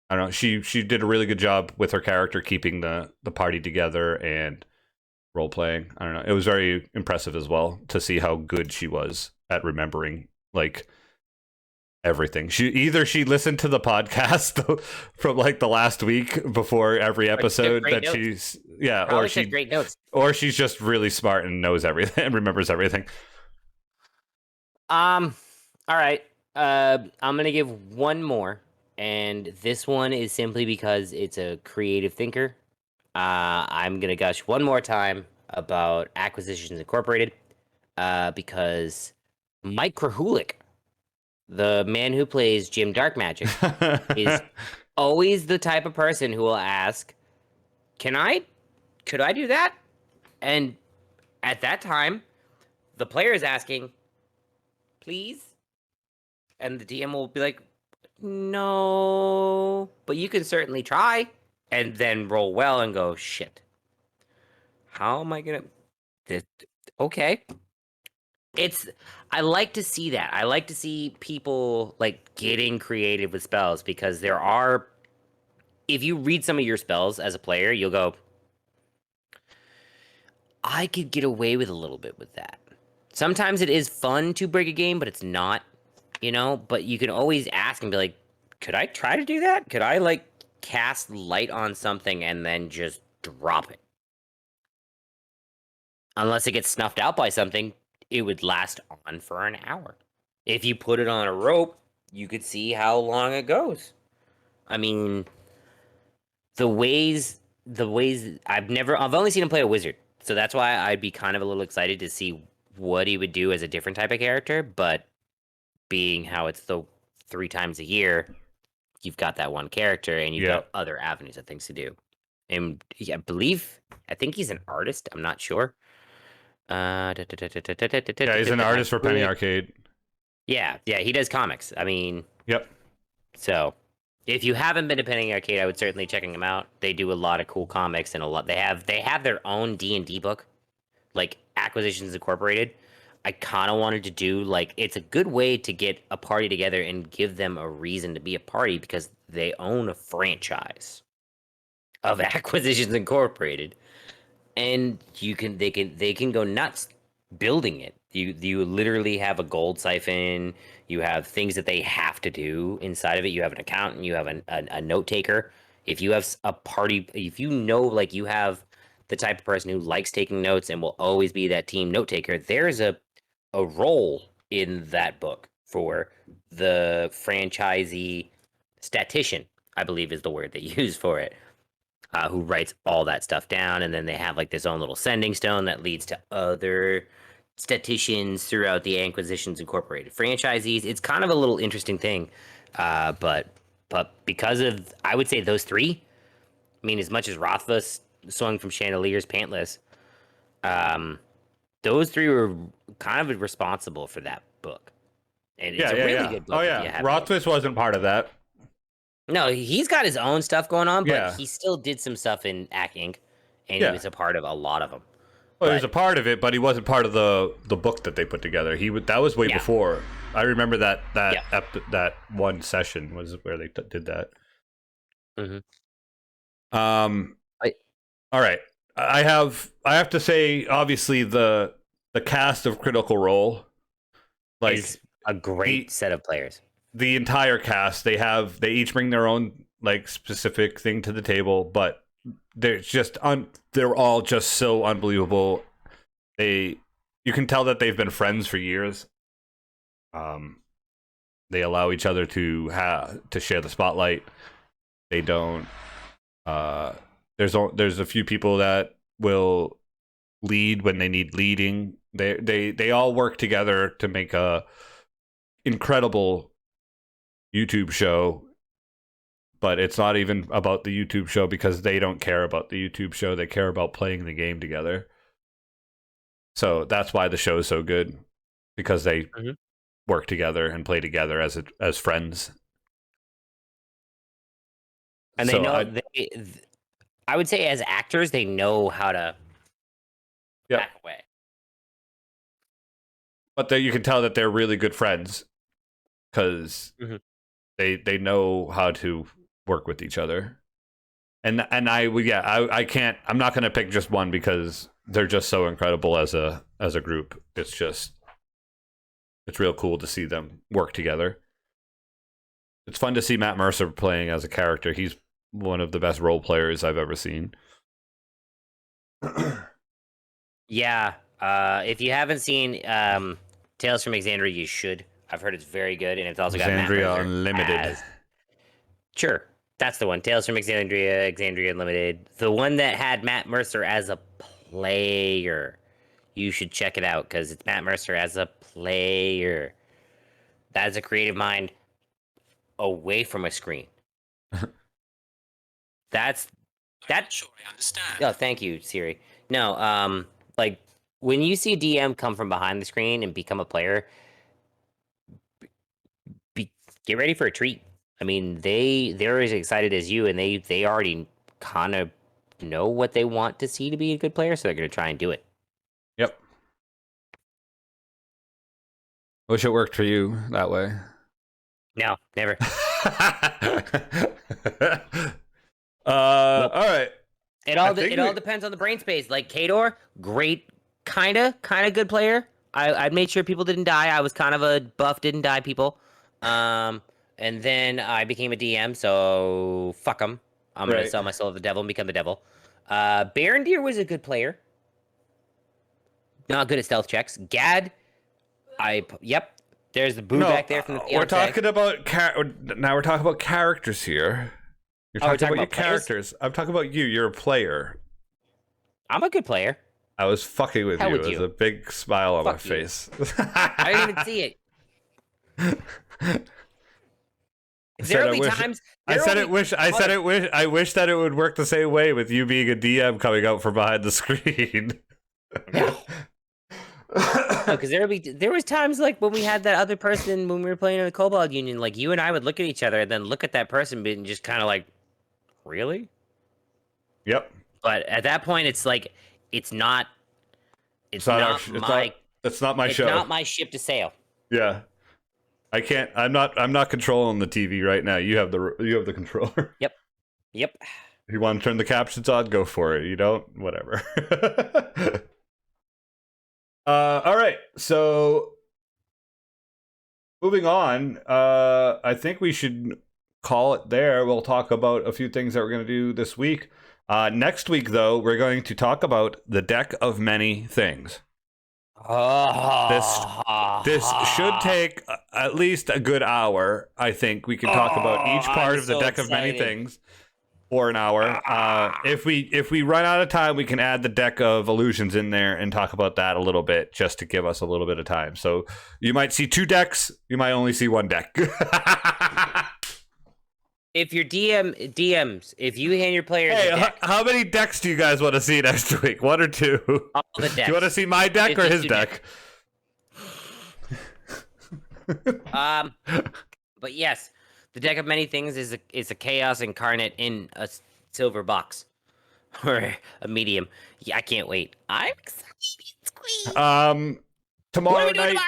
I don't know, she did a really good job with her character, keeping the party together and role playing. I don't know. It was very impressive as well to see how good she was at remembering like everything. She listened to the podcast from like the last week before every episode that notes. she's yeah, Probably took great notes. or she's just really smart and knows everything and remembers everything. All right. I'm gonna give one more, and this one is simply because it's a creative thinker. I'm gonna gush one more time about Acquisitions Incorporated, because Mike Krahulik, the man who plays Jim Dark Magic, is always the type of person who will ask, could I do that? And at that time, the player is asking, please? And the DM will be like, no, but you can certainly try. And then roll well and go, shit. How am I gonna... Okay. I like to see that. I like to see people like getting creative with spells, because there are, if you read some of your spells as a player, you'll go, I could get away with a little bit with that. Sometimes it is fun to break a game, but it's not, but you can always ask and be like, could I try to do that? Could I like cast light on something and then just drop it? Unless it gets snuffed out by something, it would last on for an hour. If you put it on a rope, you could see how long it goes. I mean, the ways I've only seen him play a wizard, so that's why I'd be kind of a little excited to see what he would do as a different type of character. But being how it's the 3 times a year, you've got that one character and you've got other avenues of things to do. And I think he's an artist. I'm not sure. Yeah, he's an artist for Penny Arcade. Yeah, he does comics. I mean, yep. So, if you haven't been to Penny Arcade, I would certainly checking them out. They do a lot of cool comics and they have their own D&D book, like Acquisitions Incorporated. I kind of wanted to do like, it's a good way to get a party together and give them a reason to be a party, because they own a franchise of Acquisitions Incorporated. And they can go nuts building it. You literally have a gold siphon. You have things that they have to do inside of it. You have an accountant. You have a note taker. If you have a party, if like you have the type of person who likes taking notes and will always be that team note taker, there's a role in that book for the franchisee statistician, I believe is the word they use for it. Who writes all that stuff down, and then they have like this own little sending stone that leads to other statisticians throughout the Acquisitions Incorporated franchisees. It's kind of a little interesting thing, but because of, I would say, those 3, I mean, as much as Rothfuss swung from chandeliers pantless, those 3 were kind of responsible for that book, and it's a really good book. Oh yeah, Rothfuss wasn't part of that. No, he's got his own stuff going on, but Yeah. he still did some stuff in Ack Inc., and he was a part of a lot of them. Well, he was a part of it, but he wasn't part of the book that they put together. That was way before. I remember that one session was where they did that. Mm-hmm. All right. I have to say, obviously the cast of Critical Role, like, it's a great set of players. The entire cast, they each bring their own like specific thing to the table, but they're all just so unbelievable. You can tell that they've been friends for years. They allow each other to share the spotlight. They don't. There's a few people that will lead when they need leading. They all work together to make a incredible YouTube show, but it's not even about the YouTube show, because they don't care about the YouTube show. They care about playing the game together. So that's why the show is so good, because they work together and play together as friends. And they know I would say as actors, they know how to back away. But you can tell that they're really good friends, because they know how to work with each other. And I can't, I'm not going to pick just one, because they're just so incredible as a group. It's real cool to see them work together. It's fun to see Matt Mercer playing as a character. He's one of the best role players I've ever seen. Yeah. If you haven't seen Tales from Exandria, you should. I've heard it's very good, and it's also got Matt Exandria Mercer Unlimited. Sure, that's the one. Tales from Exandria, Exandria Unlimited. The one that had Matt Mercer as a player. You should check it out because it's Matt Mercer as a player. That is a creative mind away from a screen. That. Sure, I understand. Oh, thank you, Siri. No, like when you see a DM come from behind the screen and become a player, get ready for a treat. I mean, they're as excited as you, and they already kind of know what they want to see to be a good player, so they're going to try and do it. Yep. Wish it worked for you that way. No, never. All right. It all depends on the brain space. Like Kador, great, kind of good player. I made sure people didn't die. I was kind of a buff, didn't die people. And then I became a DM, so fuck them. I'm gonna sell my soul to the devil and become the devil. Barondir was a good player. Not good at stealth checks. Gad, yep. There's the boo back there from the fiance. We're talking about now. We're talking about characters here. You're talking about your characters. I'm talking about you. You're a player. I'm a good player. I was fucking with you. There's a big smile on my face. I didn't even see it. I wish that it would work the same way with you being a DM coming out from behind the screen. Because there was times like when we had that other person when we were playing in the Kobold Union, like you and I would look at each other and then look at that person and just kind of like, really? Yep. But at that point, it's like it's not my show. It's not my ship to sail. Yeah. I can't. I'm not controlling the TV right now. You have the controller. Yep. If you want to turn the captions on, go for it. You don't, whatever. All right. So moving on. I think we should call it there. We'll talk about a few things that we're going to do this week. Next week, though, we're going to talk about the deck of many things. This should take at least a good hour. I think we can talk about each part of the deck of many things for an hour. If we run out of time, we can add the deck of illusions in there and talk about that a little bit, just to give us a little bit of time. So you might see two decks. You might only see one deck. If your DMs, if you hand your players a deck, how many decks do you guys want to see next week? One or two? All the decks. Do you want to see my deck or his deck? But yes, the deck of many things is a chaos incarnate in a silver box or a medium. Yeah, I can't wait. I'm excited. Tomorrow night.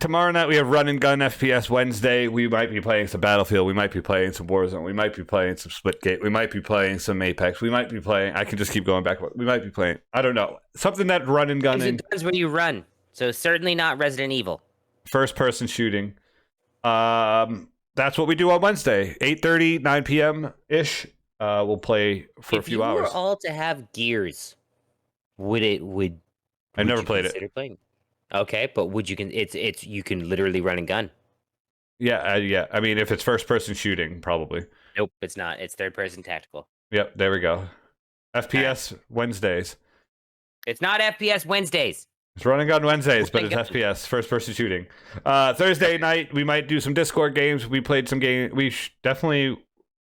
Tomorrow night we have Run and Gun FPS Wednesday. We might be playing some Battlefield. We might be playing some Warzone. We might be playing some Splitgate. We might be playing some Apex. We might be playing. I can just keep going back. We might be playing. I don't know, something that Run and Gun. It depends where you run. So certainly not Resident Evil. First person shooting. That's what we do on Wednesday, 8:30, 9 p.m. ish. We'll play for a few hours. If you were all to have Gears, would I never played it. Playing? Okay, but would you you can literally run and gun. Yeah, yeah. I mean, if it's first person shooting, probably. Nope, it's not. It's third person tactical. Yep, there we go. FPS Wednesdays. It's not FPS Wednesdays. It's Run and Gun Wednesdays, but it's FPS, first person shooting. Thursday night, we might do some Discord games. We played some game. Definitely.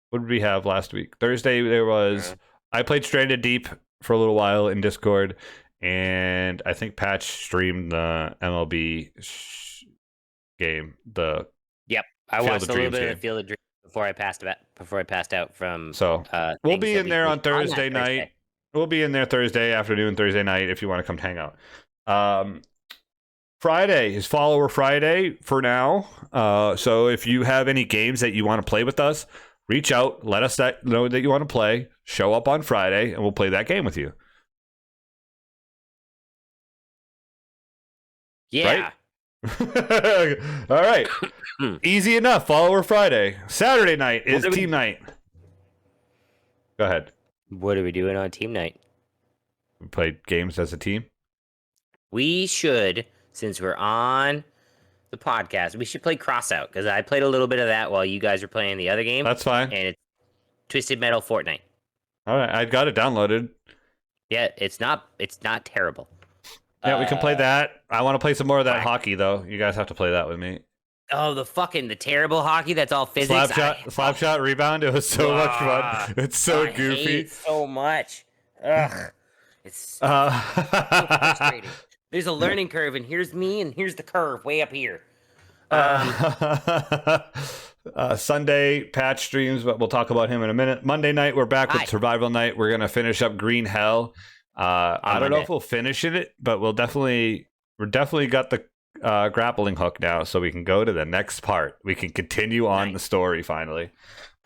What did we have last week? Thursday there was. I played Stranded Deep for a little while in Discord. And I think Patch streamed the MLB game. I watched a little bit of the Field of Dreams before I passed out from. So we'll be in there on Thursday night. We'll be in there Thursday afternoon, Thursday night if you want to come hang out. Friday is Follower Friday for now. So if you have any games that you want to play with us, reach out. Let us know that you want to play. Show up on Friday, and we'll play that game with you. Yeah. Right? All right. Easy enough. Follower Friday. Saturday night is What are we- team night. Go ahead. What are we doing on team night? We played games as a team. We should, since we're on the podcast, we should play Crossout because I played a little bit of that while you guys were playing the other game. That's fine. And it's Twisted Metal Fortnite. All right. I got it downloaded. Yeah, it's not terrible. Yeah, we can play that. I want to play some more of that Right. hockey, though. You guys have to play that with me. Oh, the terrible hockey that's all physics. Slap shot, rebound. It was so much Ah, fun. It's so I goofy. hate it so much. Ugh. It's so frustrating. There's a learning curve, and here's me, and here's the curve way up here. Sunday patch streams, but we'll talk about him in a minute. Monday night, we're back with Hi. Survival Night. We're gonna finish up Green Hell. I don't know Monday. if we'll finish it, but we're definitely got the grappling hook now, so we can go to the next part. We can continue on the story finally.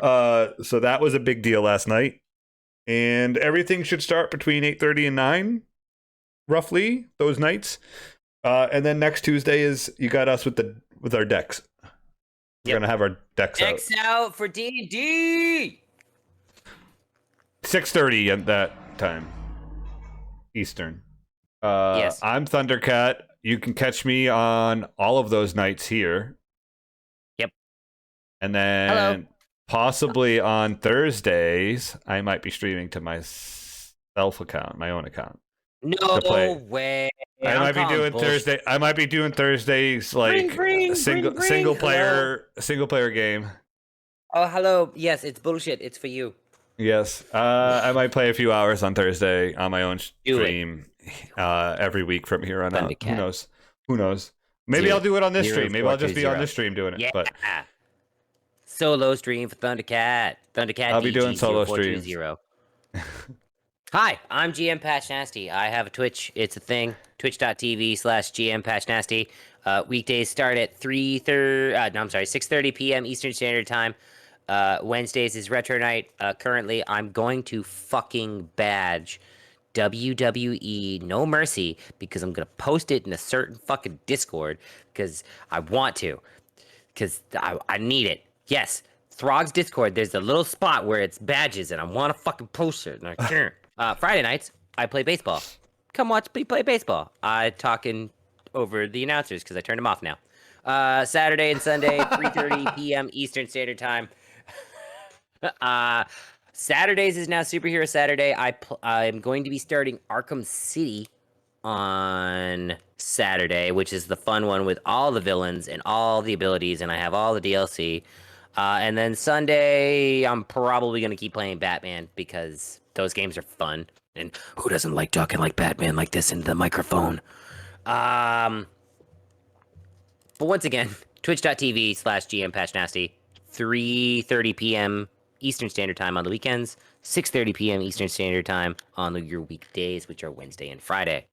So that was a big deal last night, and everything should start between 8:30 and 9, roughly those nights. And then next Tuesday is you got us with our decks. We're gonna have our decks out. X out for D&D. 6:30 at that time, Eastern. Yes. I'm Thundercat. You can catch me on all of those nights here. Yep. And then Hello. possibly on Thursdays, I might be streaming to my account, my own account. No play. way. I I'm might be calling doing bullshit. Thursday. I might be doing Thursdays like Bring, single player game. Oh, hello. Yes, it's bullshit. It's for you. Yes. I might play a few hours on Thursday on my own Do it. stream every week from here on out. Thundercat. Who knows? Maybe Zero- I'll do it on this zero stream. Maybe I'll just be on 420. this stream doing it. Yeah. But Solo stream for Thundercat. Thundercat. I'll be doing solo 0420. Hi, I'm GM Patch Nasty. I have a Twitch. It's a thing. Twitch.tv/GM Patch Nasty. Weekdays start at 6:30 p.m. Eastern Standard Time. Wednesdays is Retro Night. Currently, I'm going to fucking badge WWE No Mercy because I'm gonna post it in a certain fucking Discord because I want to, because I need it. Yes, Throg's Discord. There's a little spot where it's badges, and I want to fucking post it, and I can't. Friday nights, I play baseball. Come watch me play baseball. I talking over the announcers because I turned them off now. Saturday and Sunday, 3:30 p.m. Eastern Standard Time. Saturdays is now Superhero Saturday. I'm going to be starting Arkham City on Saturday, which is the fun one with all the villains and all the abilities, and I have all the DLC. And then Sunday, I'm probably going to keep playing Batman because those games are fun. And who doesn't like talking like Batman like this into the microphone? But once again, twitch.tv/GMPatchNasty, 3:30 p.m. Eastern Standard Time on the weekends, 6:30 p.m. Eastern Standard Time on your weekdays, which are Wednesday and Friday.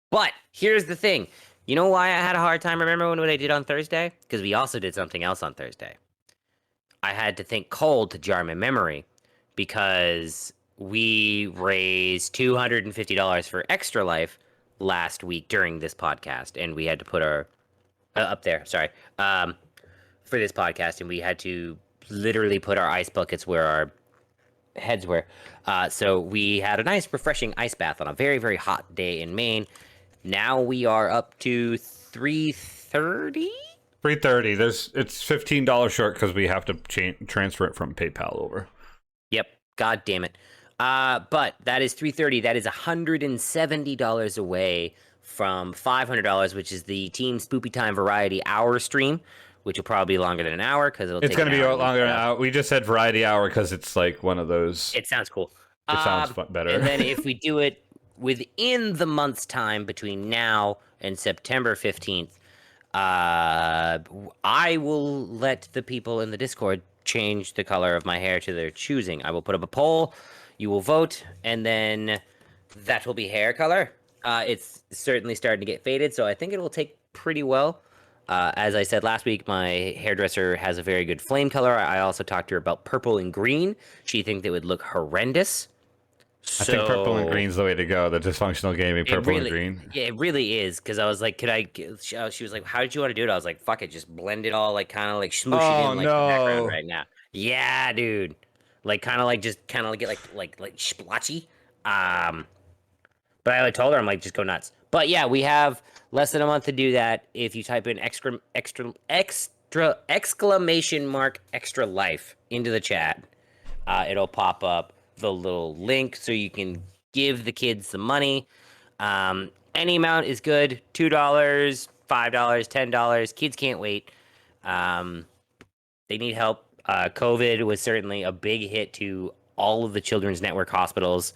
But here's the thing. You know why I had a hard time remembering what I did on Thursday? Because we also did something else on Thursday. I had to think cold to jar my memory because we raised $250 for Extra Life last week during this podcast, and we had to put our up there. Sorry, for this podcast, and we had to literally put our ice buckets where our heads were. So we had a nice, refreshing ice bath on a very, very hot day in Maine. Now we are up to 3:30. 3:30. It's $15 short because we have to transfer it from PayPal over. Yep. God damn it. But that is 3:30. That is $170 away from $500, which is the Team Spoopy Time Variety Hour stream, which will probably be longer than an hour because It's going to be longer than an hour. We just said Variety Hour because it's like one of those. It sounds cool. It sounds better. And then if we do it within the month's time between now and September 15th, I will let the people in the Discord change the color of my hair to their choosing. I will put up a poll, you will vote, and then that will be hair color. It's certainly starting to get faded, so I think it will take pretty well. As I said last week, my hairdresser has a very good flame color. I also talked to her about purple and green. She thinks it would look horrendous. I think purple and So green's the way to go. The dysfunctional gaming, purple and green. yeah, it really is. Because I was like, she was like, how did you want to do it? I was like, fuck it, just blend it all, like kind of like smoosh it Oh in like the background no! right now. Yeah, dude. Like kind of like just kind of like get like splotchy. Um, but I like told her I'm like just go nuts. But yeah, we have less than a month to do that. If you type in extra exclamation mark extra life into the chat, it'll pop up the little link so you can give the kids some money. Any amount is good. $2, $5, $10. Kids can't wait. They need help. COVID was certainly a big hit to all of the Children's Network hospitals.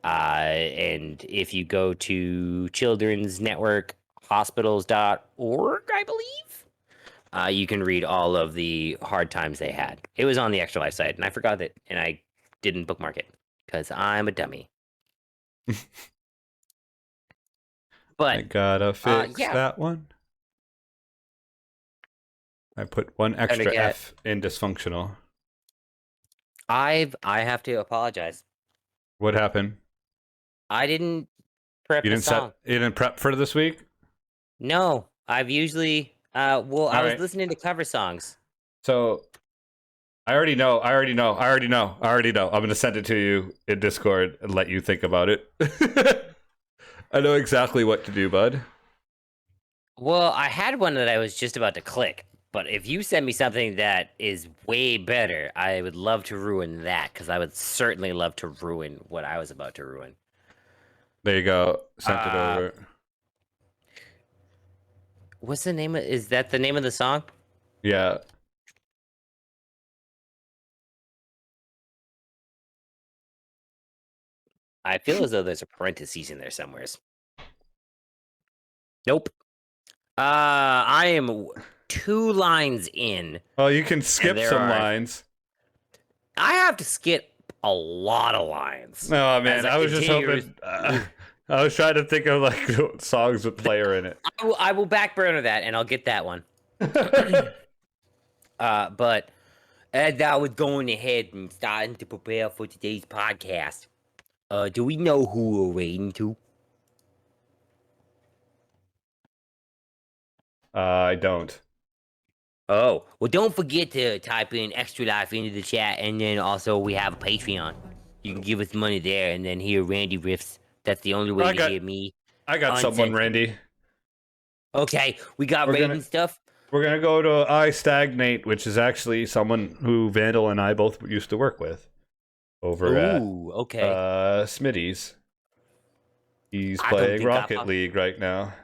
And if you go to childrensnetworkhospitals.org, I believe, you can read all of the hard times they had. It was on the Extra Life site, and I forgot that, and I didn't bookmark it because I'm a dummy. I But gotta fix yeah, that one. I put one extra F in dysfunctional. I have to apologize. What happened? I didn't prep You the didn't song. you didn't prep for this week? No, I've usually well, I was listening to cover songs. So I already know. I'm gonna send it to you in Discord and let you think about it. I know exactly what to do, bud. Well, I had one that I was just about to click, but if you send me something that is way better, I would love to ruin that because I would certainly love to ruin what I was about to ruin. There you go. Sent it over. What's the name of? Is that the name of the song? Yeah. I feel as though there's a parentheses in there somewheres. Nope. I am 2 lines in. Oh, you can skip some lines. I have to skip a lot of lines. Oh man, I was just hoping. I was trying to think of like songs with player in it. I will back burner that, and I'll get that one. But as I was going ahead and starting to prepare for today's podcast, do we know who we're waiting to? I don't. Oh, well, don't forget to type in Extra Life into the chat, and then also we have a Patreon. You can give us money there, and then hear Randy riffs. That's the only way to hear me. I got someone, Randy. Okay, we got Raven stuff. We're gonna go to I Stagnate, which is actually someone who Vandal and I both used to work with over at Smitty's. He's playing Rocket League right now.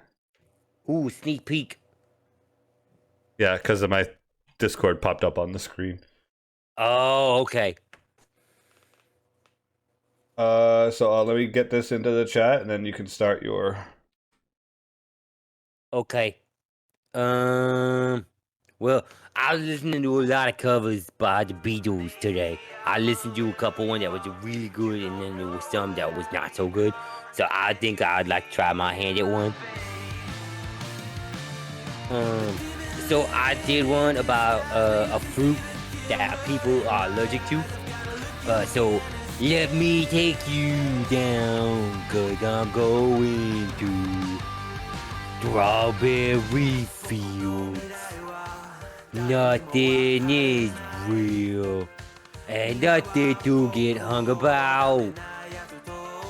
Ooh, sneak peek. Yeah, because of my Discord popped up on the screen. Oh, okay. So let me get this into the chat, and then you can start your. Okay. Well, I was listening to a lot of covers by the Beatles today. I listened to a couple one that was really good, and then there was some that was not so good. So I think I'd like to try my hand at one. So I did one about a fruit that people are allergic to. So let me take you down, 'cause I'm going to strawberry fields. Nothing is real, and nothing to get hung about.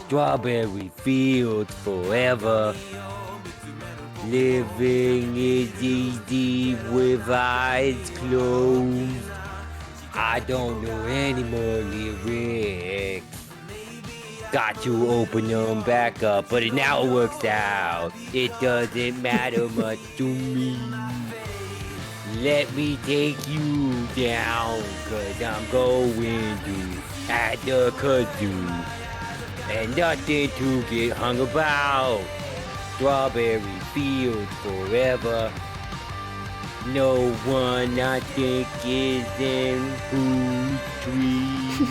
Strawberry fields forever. Living is easy with eyes closed. I don't know any more lyrics. Got to open them back up, but now it works out. It doesn't matter much to me. Let me take you down, 'cause I'm going to at the kazoo. And nothing to get hung about. Strawberry fields forever. No one I think is in whose tree.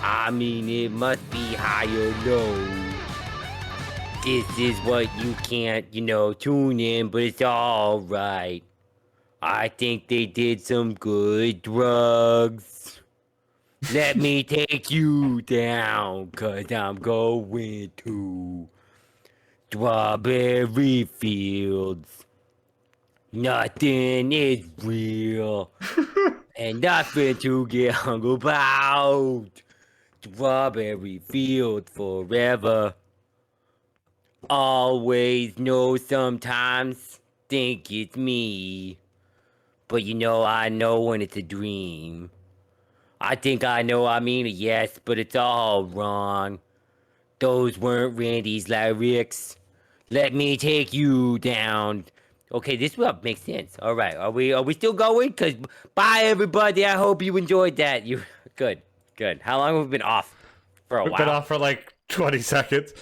I mean, it must be high or low. This is what you can't, tune in, but it's alright. I think they did some good drugs. Let me take you down, 'cause I'm going to strawberry fields. Nothing is real, and nothing to get hung about. Strawberry fields forever. Always know sometimes think it's me. But I know when it's a dream. I think I know I mean a yes, but it's all wrong. Those weren't Randy's lyrics. Let me take you down. Okay, this will make sense. All right, are we still going? Cause bye everybody. I hope you enjoyed that. You good? Good. How long have we been off? For a We've while. been off for like 20 seconds.